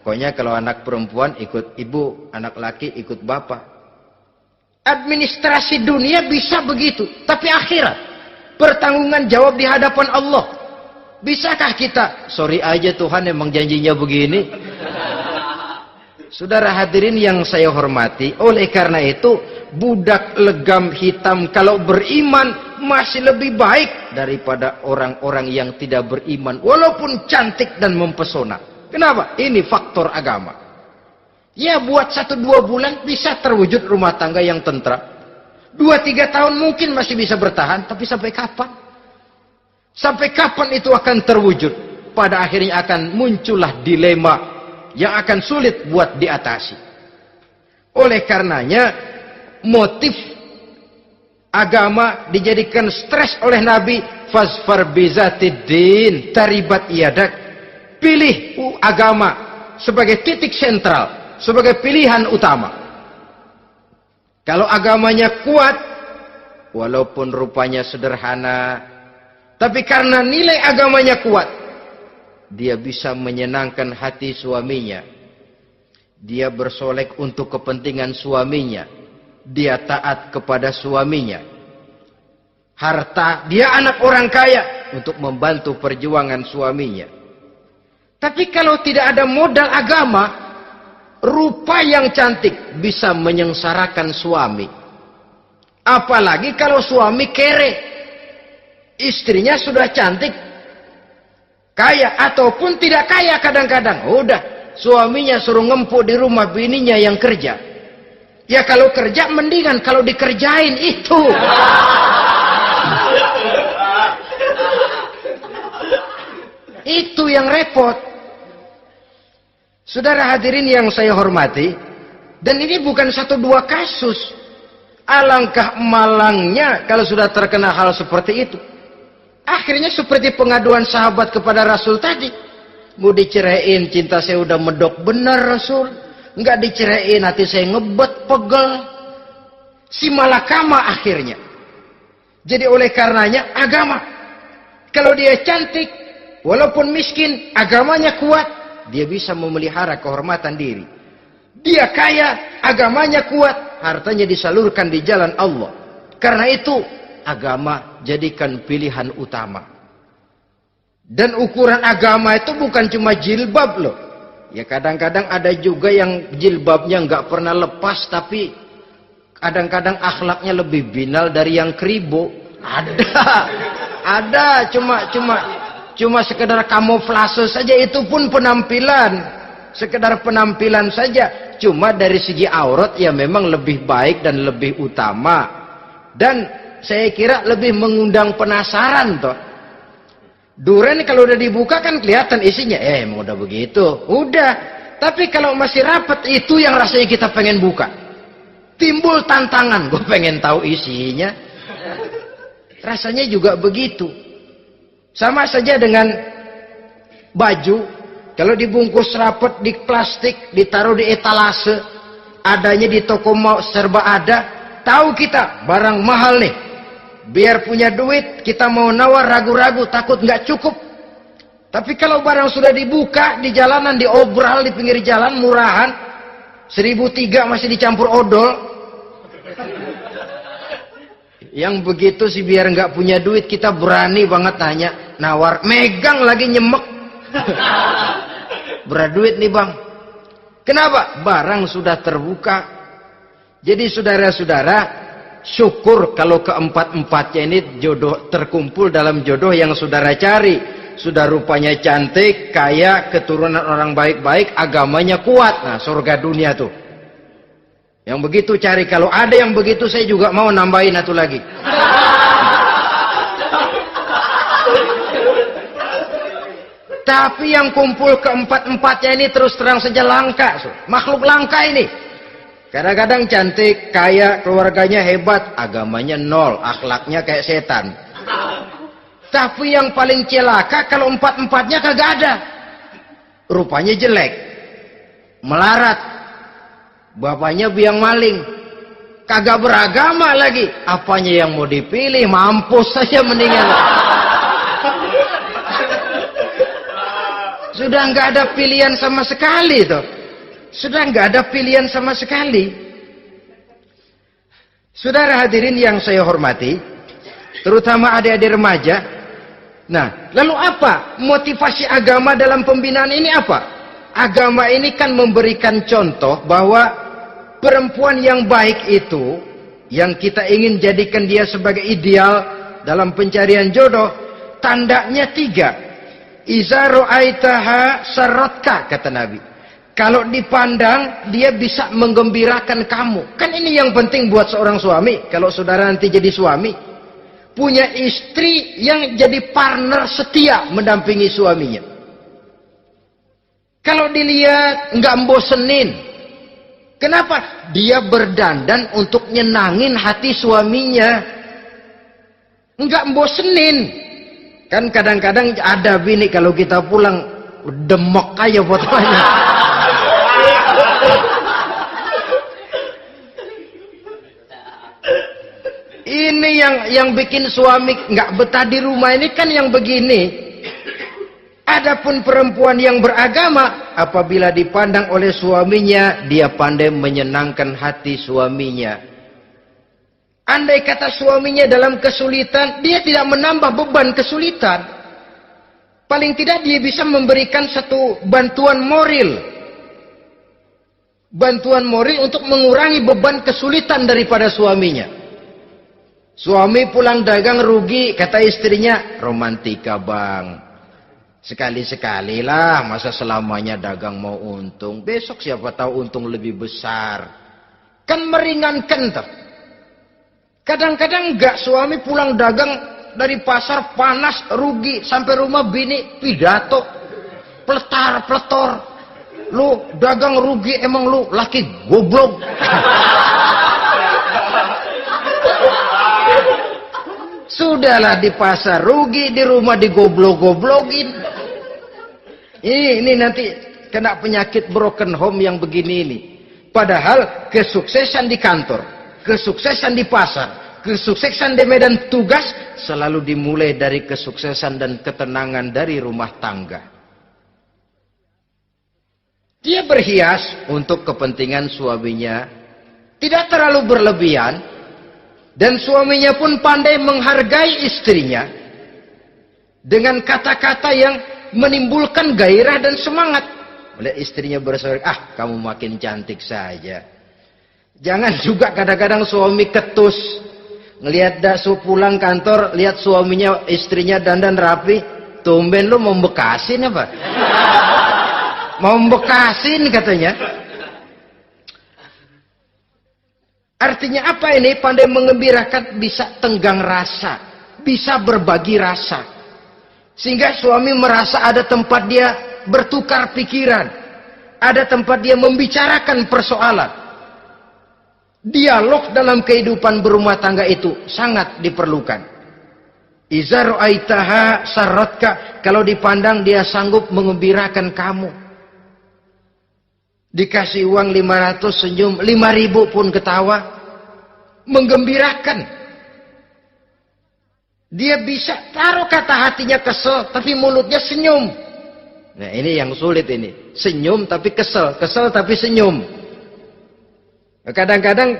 Pokoknya kalau anak perempuan ikut ibu, anak laki ikut bapak. Administrasi dunia bisa begitu, tapi akhirat, pertanggungan jawab di hadapan Allah. Bisakah kita? Sorry aja Tuhan, emang janjinya begini. Saudara hadirin yang saya hormati, oleh karena itu budak legam hitam kalau beriman masih lebih baik daripada orang-orang yang tidak beriman walaupun cantik dan mempesona. Kenapa? Ini faktor agama. Ya buat 1-2 bulan bisa terwujud rumah tangga yang tentram. 2-3 tahun mungkin masih bisa bertahan, tapi sampai kapan? Sampai kapan itu akan terwujud? Pada akhirnya akan muncullah dilema yang akan sulit buat diatasi. Oleh karenanya motif agama dijadikan stres oleh Nabi. Fasfar bizatiddin taribat yadak. Pilih agama sebagai titik sentral, sebagai pilihan utama. Kalau agamanya kuat, walaupun rupanya sederhana, tapi karena nilai agamanya kuat, dia bisa menyenangkan hati suaminya. Dia bersolek untuk kepentingan suaminya. Dia taat kepada suaminya. Harta, dia anak orang kaya untuk membantu perjuangan suaminya. Tapi kalau tidak ada modal agama, rupa yang cantik bisa menyengsarakan suami. Apalagi kalau suami kere. Istrinya sudah cantik, kaya ataupun tidak kaya kadang-kadang. Udah, suaminya suruh ngempuk di rumah, bininya yang kerja. Ya kalau kerja mendingan kalau dikerjain itu. Itu yang repot. Saudara hadirin yang saya hormati, dan ini bukan satu dua kasus. Alangkah malangnya kalau sudah terkena hal seperti itu. Akhirnya seperti pengaduan sahabat kepada Rasul tadi. Mau diceraiin, cinta saya udah medok benar Rasul. Enggak diceraiin, hati saya ngebet, pegel. Si malakama akhirnya. Jadi oleh karenanya agama. Kalau dia cantik, walaupun miskin, agamanya kuat, dia bisa memelihara kehormatan diri. Dia kaya, agamanya kuat, hartanya disalurkan di jalan Allah. Karena itu, agama jadikan pilihan utama. Dan ukuran agama itu bukan cuma jilbab loh. Ya kadang-kadang ada juga yang jilbabnya nggak pernah lepas, tapi kadang-kadang akhlaknya lebih binal dari yang kribo. Ada cuma sekedar kamuflase saja, itu pun penampilan, sekedar penampilan saja. Cuma dari segi aurat ya memang lebih baik dan lebih utama, dan saya kira lebih mengundang penasaran toh. Duren kalau udah dibuka kan kelihatan isinya, emang udah begitu, udah. Tapi kalau masih rapat, itu yang rasanya kita pengen buka, timbul tantangan, gue pengen tahu isinya. Rasanya juga begitu. Sama saja dengan baju, kalau dibungkus rapat di plastik, ditaruh di etalase, adanya di toko mau serba ada, tahu kita barang mahal nih. Biar punya duit, kita mau nawar ragu-ragu, takut nggak cukup. Tapi kalau barang sudah dibuka di jalanan, diobral di pinggir jalan, murahan, 1.003 masih dicampur odol. Yang begitu sih biar nggak punya duit, kita berani banget tanya, nawar, megang lagi nyemek. Berat duit nih bang. Kenapa? Barang sudah terbuka. Jadi saudara-saudara, syukur kalau keempat-empatnya ini jodoh terkumpul dalam jodoh yang saudara cari. Sudah rupanya cantik, kaya, keturunan orang baik-baik, agamanya kuat. Nah, surga dunia tuh. Yang begitu cari. Kalau ada yang begitu, saya juga mau nambahin satu lagi. Tapi yang kumpul keempat-empatnya ini terus terang saja langka. Makhluk langka ini. Kadang-kadang cantik, kaya, keluarganya hebat, agamanya nol, akhlaknya kayak setan. Tapi yang paling celaka kalau empat-empatnya kagak ada. Rupanya jelek, melarat, bapaknya biang maling, kagak beragama lagi. Apanya yang mau dipilih? Mampus saja mendingan. Sudah nggak ada pilihan sama sekali tuh. Sudah nggak ada pilihan sama sekali. Saudara hadirin yang saya hormati, terutama adik-adik remaja. Nah, lalu apa motivasi agama dalam pembinaan ini apa? Agama ini kan memberikan contoh bahwa perempuan yang baik itu, yang kita ingin jadikan dia sebagai ideal dalam pencarian jodoh, tandanya 3. Iza ra'aitaha saratka, kata Nabi. Kalau dipandang, dia bisa menggembirakan kamu. Kan ini yang penting buat seorang suami. Kalau saudara nanti jadi suami, punya istri yang jadi partner setia mendampingi suaminya. Kalau dilihat nggak bosenin. Kenapa? Dia berdandan untuk nyenangin hati suaminya. Nggak bosenin. Kan kadang-kadang ada bini kalau kita pulang demok aja fotonya. Ini yang bikin suami nggak betah di rumah ini kan yang begini. Adapun perempuan yang beragama, apabila dipandang oleh suaminya, dia pandai menyenangkan hati suaminya. Andai kata suaminya dalam kesulitan, dia tidak menambah beban kesulitan. Paling tidak dia bisa memberikan satu bantuan moral. Bantuan moral untuk mengurangi beban kesulitan daripada suaminya. Suami pulang dagang rugi, kata istrinya, romantika bang. Sekali-sekali lah, masa selamanya dagang mau untung. Besok siapa tahu untung lebih besar. Kan meringankan tuh. Kadang-kadang enggak, suami pulang dagang dari pasar panas, rugi. Sampai rumah bini pidato. Pletar-pletor. Lu dagang rugi, emang lu laki goblok. Sudahlah di pasar rugi, di rumah digoblok-goblokin. Ini nanti kena penyakit broken home yang begini ini. Padahal kesuksesan di kantor, kesuksesan di pasar, kesuksesan di medan tugas selalu dimulai dari kesuksesan dan ketenangan dari rumah tangga. Dia berhias untuk kepentingan suaminya, tidak terlalu berlebihan, dan suaminya pun pandai menghargai istrinya dengan kata-kata yang menimbulkan gairah dan semangat. Oleh istrinya bersorak, ah kamu makin cantik saja. Jangan juga kadang-kadang suami ketus. Ngelihat dasu pulang kantor, lihat suaminya, istrinya dandan rapi, tumben lu mau bekasin apa? Mau bekasin katanya. Artinya apa ini? Pandai mengembirakan, bisa tenggang rasa, bisa berbagi rasa. Sehingga suami merasa ada tempat dia bertukar pikiran, ada tempat dia membicarakan persoalan. Dialog dalam kehidupan berumah tangga itu sangat diperlukan. Iza ra'aitaha sarratka, kalau dipandang dia sanggup mengembirakan kamu. Dikasih uang 500 senyum, 5.000 pun ketawa, menggembirakan. Dia bisa taruh kata hatinya kesel, tapi mulutnya senyum. Nah ini yang sulit ini. Senyum tapi kesel, kesel tapi senyum. Kadang-kadang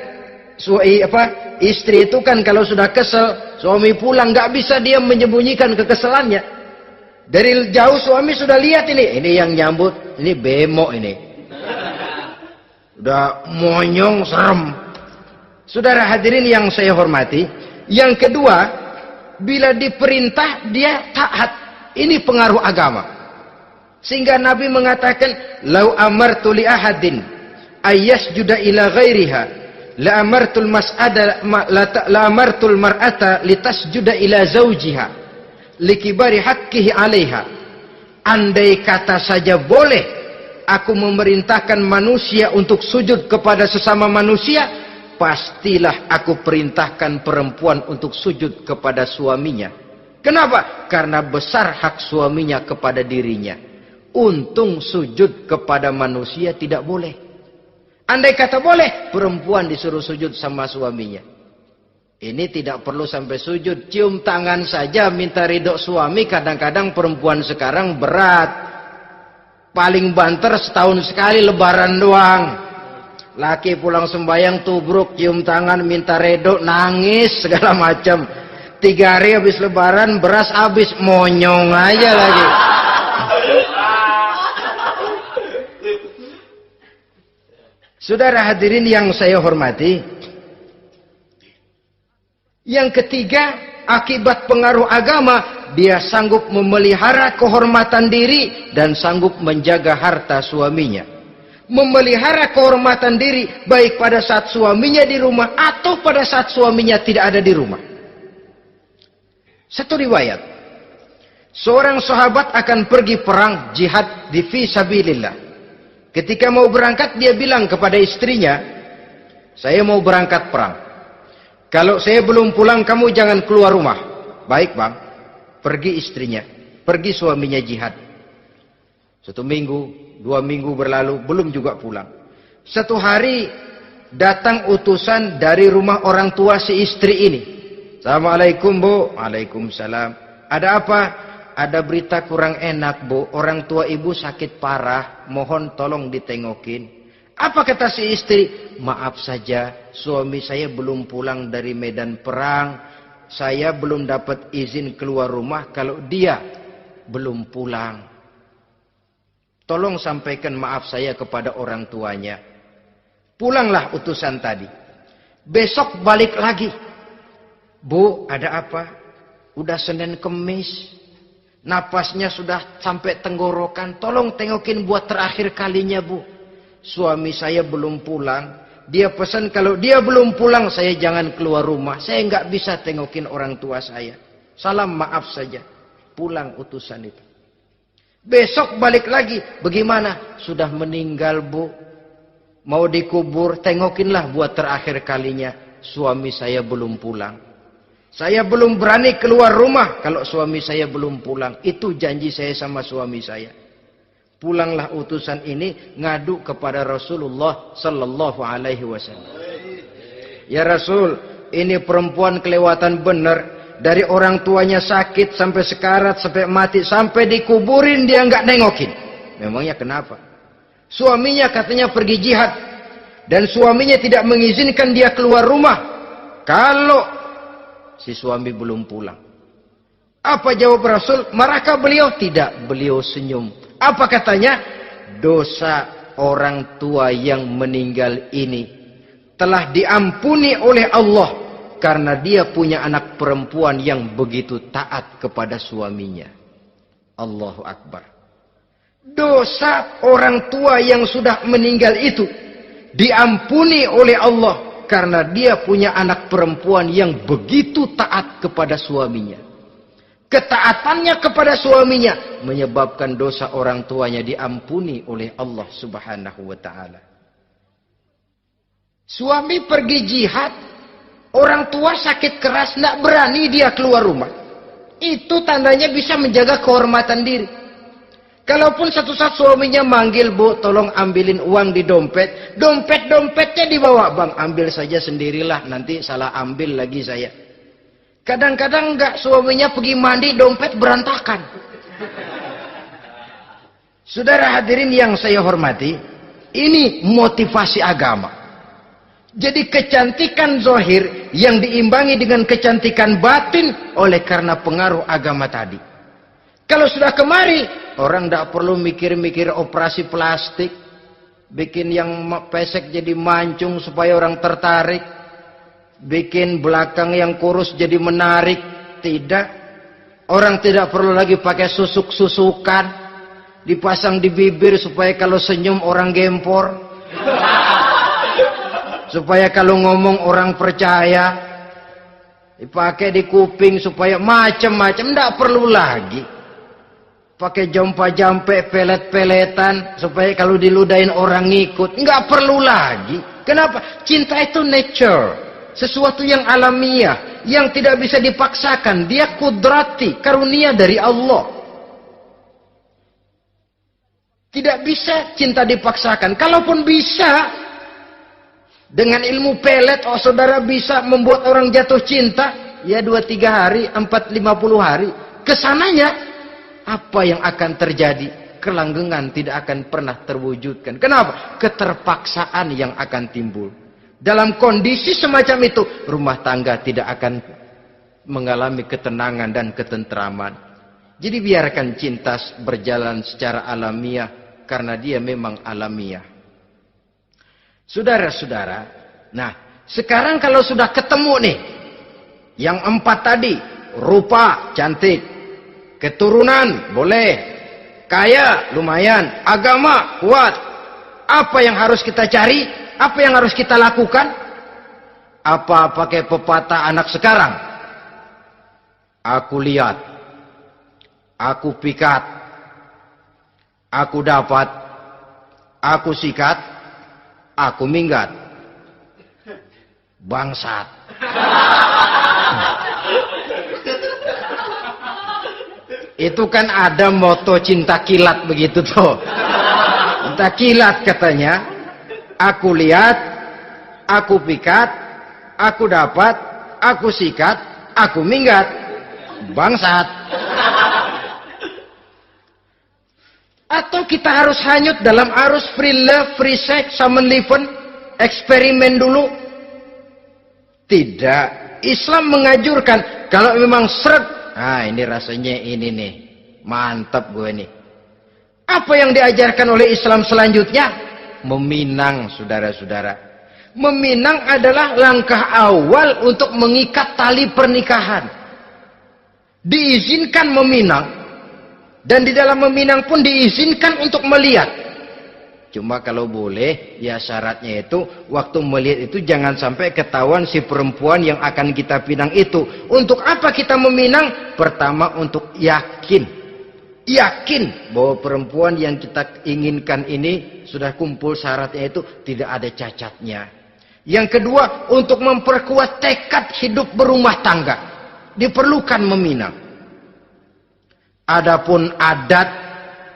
istri itu kan kalau sudah kesel, suami pulang nggak bisa dia menyembunyikan kekesalannya. Dari jauh suami sudah lihat ini yang nyambut, ini bemo ini. Udah monyong, serem. Saudara hadirin yang saya hormati, yang kedua, bila diperintah dia taat. Ini pengaruh agama. Sehingga Nabi mengatakan, "Lau amartu li ahadin ayyasjuda ila ghairiha, la amartul mas'ada la amartul mar'ata litasjuda ila zawjiha likibari haqqihi 'alaiha." Andai kata saja boleh aku memerintahkan manusia untuk sujud kepada sesama manusia, pastilah aku perintahkan perempuan untuk sujud kepada suaminya. Kenapa? Karena besar hak suaminya kepada dirinya. Untung sujud kepada manusia tidak boleh. Andai kata boleh, perempuan disuruh sujud sama suaminya. Ini tidak perlu sampai sujud, cium tangan saja minta ridho suami. Kadang-kadang perempuan sekarang berat. Paling banter setahun sekali lebaran doang. Laki pulang sembahyang tubruk, cium tangan, minta redo, nangis segala macam. 3 hari habis lebaran, beras habis, monyong aja lagi. Saudara hadirin yang saya hormati, yang ketiga, akibat pengaruh agama, dia sanggup memelihara kehormatan diri dan sanggup menjaga harta suaminya. Memelihara kehormatan diri baik pada saat suaminya di rumah atau pada saat suaminya tidak ada di rumah. Satu riwayat, Seorang sahabat akan pergi perang jihad di fisabilillah. Ketika mau berangkat dia bilang kepada istrinya, saya mau berangkat perang. Kalau saya belum pulang kamu jangan keluar rumah. Baik bang. Pergi istrinya. Pergi suaminya jihad. 1 minggu, 2 minggu berlalu belum juga pulang. 1 hari datang utusan dari rumah orang tua si istri ini. Assalamualaikum bu. Waalaikumsalam. Ada apa? Ada berita kurang enak bu. Orang tua ibu sakit parah. Mohon tolong ditengokin. Apa kata si istri? Maaf saja, suami saya belum pulang dari medan perang. Saya belum dapat izin keluar rumah kalau dia belum pulang. Tolong sampaikan maaf saya kepada orang tuanya. Pulanglah utusan tadi. Besok balik lagi. Bu, ada apa? Udah Senin Kemis. Napasnya sudah sampai tenggorokan. Tolong tengokin buat terakhir kalinya bu. Suami saya belum pulang. Dia pesan kalau dia belum pulang saya jangan keluar rumah. Saya nggak bisa tengokin orang tua saya. Salam maaf saja. Pulang utusan itu. Besok balik lagi. Bagaimana? Sudah meninggal bu. Mau dikubur. Tengokinlah buat terakhir kalinya. Suami saya belum pulang. Saya belum berani keluar rumah kalau suami saya belum pulang. Itu janji saya sama suami saya. Pulanglah utusan ini ngadu kepada Rasulullah sallallahu alaihi wasallam. Ya Rasul, ini perempuan kelewatan benar. Dari orang tuanya sakit sampai sekarat, sampai mati, sampai dikuburin dia nggak nengokin. Memangnya kenapa? Suaminya katanya pergi jihad. Dan suaminya tidak mengizinkan dia keluar rumah. Kalau si suami belum pulang. Apa jawab Rasul? Marahkah beliau? Tidak. Beliau senyum. Apa katanya? Dosa orang tua yang meninggal ini telah diampuni oleh Allah karena dia punya anak perempuan yang begitu taat kepada suaminya. Allahu Akbar. Dosa orang tua yang sudah meninggal itu diampuni oleh Allah karena dia punya anak perempuan yang begitu taat kepada suaminya. Ketaatannya kepada suaminya menyebabkan dosa orang tuanya diampuni oleh Allah Subhanahu wa taala. Suami pergi jihad, orang tua sakit keras, tidak berani dia keluar rumah. Itu tandanya bisa menjaga kehormatan diri. Kalaupun satu saat suaminya manggil, bu, tolong ambilin uang di dompet. Dompetnya dibawa, bang, ambil saja sendirilah, nanti salah ambil lagi saya. Kadang-kadang enggak, suaminya pergi mandi, dompet berantakan. Saudara hadirin yang saya hormati, ini motivasi agama. Jadi kecantikan zahir yang diimbangi dengan kecantikan batin oleh karena pengaruh agama tadi. Kalau sudah kemari, orang tidak perlu mikir-mikir operasi plastik, bikin yang pesek jadi mancung supaya orang tertarik, bikin belakang yang kurus jadi menarik. Tidak. Orang tidak perlu lagi pakai susuk-susukan, dipasang di bibir supaya kalau senyum orang gempor, supaya kalau ngomong orang percaya, dipakai di kuping supaya macam-macam. Tidak perlu lagi pakai jompa-jampe, pelet-peletan supaya kalau diludahin orang ngikut. Nggak perlu lagi. Kenapa? Cinta itu nature, sesuatu yang alamiah, yang tidak bisa dipaksakan. Dia kudrati, karunia dari Allah. Tidak bisa cinta dipaksakan. Kalaupun bisa, dengan ilmu pelet, oh saudara bisa membuat orang jatuh cinta, ya 2-3 hari, 4-50 hari. Kesananya apa yang akan terjadi? Kelanggengan tidak akan pernah terwujudkan. Kenapa? Keterpaksaan yang akan timbul. Dalam kondisi semacam itu, rumah tangga tidak akan mengalami ketenangan dan ketentraman. Jadi biarkan cinta berjalan secara alamiah, karena dia memang alamiah. Saudara-saudara, nah sekarang kalau sudah ketemu nih, yang 4 tadi, rupa cantik, keturunan boleh, kaya lumayan, agama kuat. Apa yang harus kita cari? Apa yang harus kita lakukan? Apa pakai pepatah anak sekarang? Aku lihat, aku pikat, aku dapat, aku sikat, aku minggat. Bangsat. Itu kan ada moto cinta kilat begitu tuh. Cinta kilat katanya. Aku lihat, aku pikat, aku dapat, aku sikat, aku minggat. Bangsat. Atau kita harus hanyut dalam arus free love, free sex, summon liven, eksperimen dulu? Tidak. Islam mengajurkan kalau memang seret, nah ini rasanya ini nih, mantap gue nih. Apa yang diajarkan oleh Islam selanjutnya? Meminang, saudara-saudara. Meminang adalah langkah awal untuk mengikat tali pernikahan. Diizinkan meminang, dan di dalam meminang pun diizinkan untuk melihat. Cuma kalau boleh, ya syaratnya itu waktu melihat itu jangan sampai ketahuan si perempuan yang akan kita pinang itu. Untuk apa kita meminang? Pertama untuk yakin bahwa perempuan yang kita inginkan ini sudah kumpul syaratnya itu, tidak ada cacatnya. Yang kedua, untuk memperkuat tekad hidup berumah tangga, diperlukan meminang. Adapun adat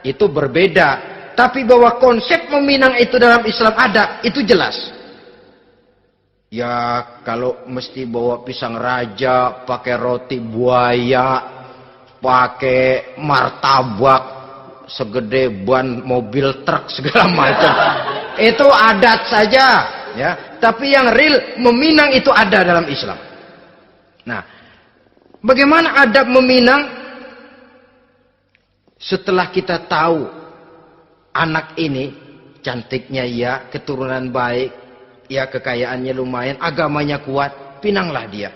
itu berbeda. Tapi bahwa konsep meminang itu dalam Islam ada, itu jelas. Ya kalau mesti bawa pisang raja, pakai roti buaya, pakai martabak segede ban mobil truk segala macam, itu adat saja, ya. Tapi yang real meminang itu ada dalam Islam. Nah, bagaimana adab meminang? Setelah kita tahu anak ini cantiknya ya, keturunan baik, ya kekayaannya lumayan, agamanya kuat, pinanglah dia.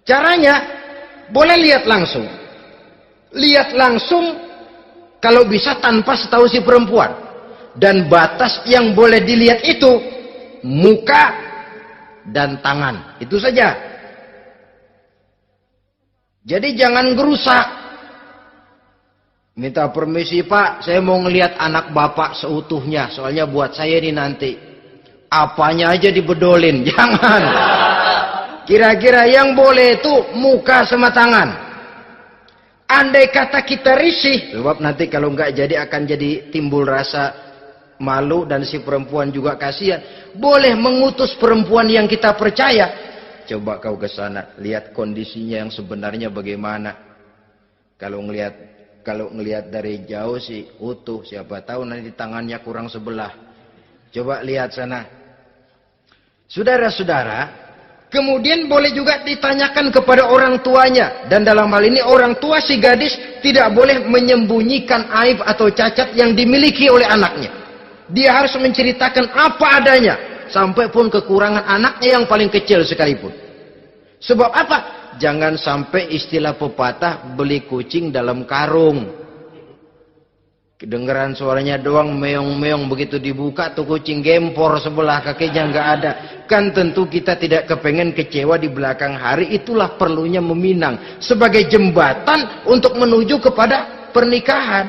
Caranya boleh lihat langsung. Lihat langsung kalau bisa tanpa setahu si perempuan. Dan batas yang boleh dilihat itu muka dan tangan. Itu saja. Jadi jangan gerusak. Minta permisi Pak, saya mau ngelihat anak bapak seutuhnya. Soalnya buat saya ini nanti. Apanya aja dibedolin, jangan. Kira-kira yang boleh itu muka sama tangan. Andai kata kita risih, sebab nanti kalau nggak jadi akan jadi timbul rasa malu dan si perempuan juga kasihan. Boleh mengutus perempuan yang kita percaya. Coba kau ke sana, lihat kondisinya yang sebenarnya bagaimana. Kalau ngelihat dari jauh sih utuh, siapa tahu nanti tangannya kurang sebelah. Coba lihat sana. Saudara-saudara, kemudian boleh juga ditanyakan kepada orang tuanya. Dan dalam hal ini orang tua si gadis tidak boleh menyembunyikan aib atau cacat yang dimiliki oleh anaknya. Dia harus menceritakan apa adanya, sampai pun kekurangan anaknya yang paling kecil sekalipun. Sebab apa? Jangan sampai istilah pepatah beli kucing dalam karung. Kedengeran suaranya doang meong-meong, begitu dibuka tuh kucing gempor sebelah kakinya nggak ada. Kan tentu kita tidak kepengen kecewa di belakang hari. Itulah perlunya meminang sebagai jembatan untuk menuju kepada pernikahan.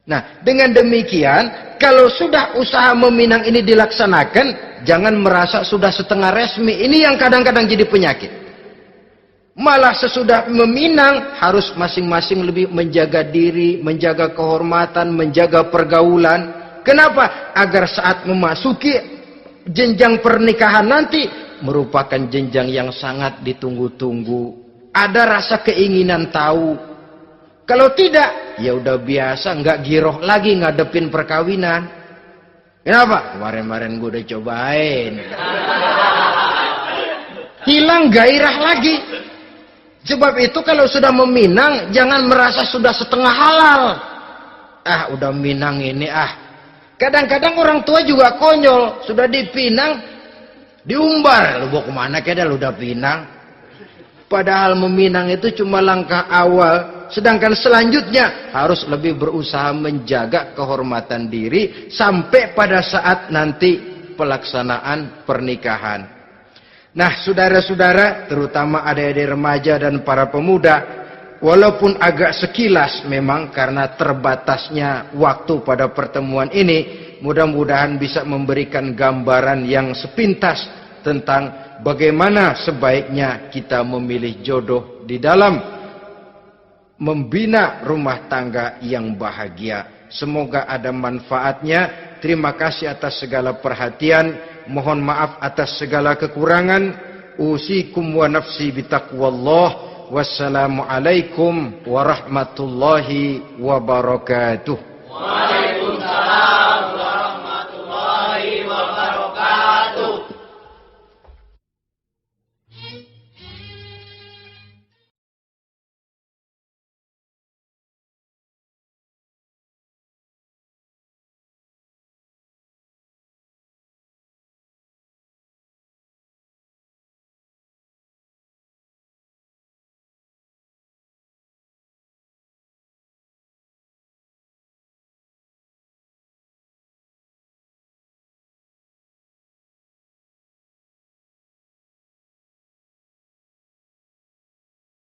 Nah, dengan demikian kalau sudah usaha meminang ini dilaksanakan, jangan merasa sudah setengah resmi. Ini yang kadang-kadang jadi penyakit. Malah sesudah meminang harus masing-masing lebih menjaga diri, menjaga kehormatan, menjaga pergaulan. Kenapa? Agar saat memasuki jenjang pernikahan nanti merupakan jenjang yang sangat ditunggu-tunggu. Ada rasa keinginan tahu. Kalau tidak, ya udah biasa, nggak giroh lagi ngadepin perkawinan. Kenapa? Kemarin-kemarin gue udah cobain. Hilang gairah lagi. Sebab itu kalau sudah meminang, jangan merasa sudah setengah halal. Ah, udah minang ini Kadang-kadang orang tua juga konyol. Sudah dipinang, diumbar. Lu bawa kemana keda lu udah pinang? Padahal meminang itu cuma langkah awal. Sedangkan selanjutnya harus lebih berusaha menjaga kehormatan diri. Sampai pada saat nanti pelaksanaan pernikahan. Nah, saudara-saudara, terutama adik-adik remaja dan para pemuda, walaupun agak sekilas memang karena terbatasnya waktu pada pertemuan ini, mudah-mudahan bisa memberikan gambaran yang sepintas tentang bagaimana sebaiknya kita memilih jodoh di dalam membina rumah tangga yang bahagia. Semoga ada manfaatnya. Terima kasih atas segala perhatian. Mohon maaf atas segala kekurangan. Usikum wa nafsi bitaqwallah. Wassalamualaikum warahmatullahi wabarakatuh.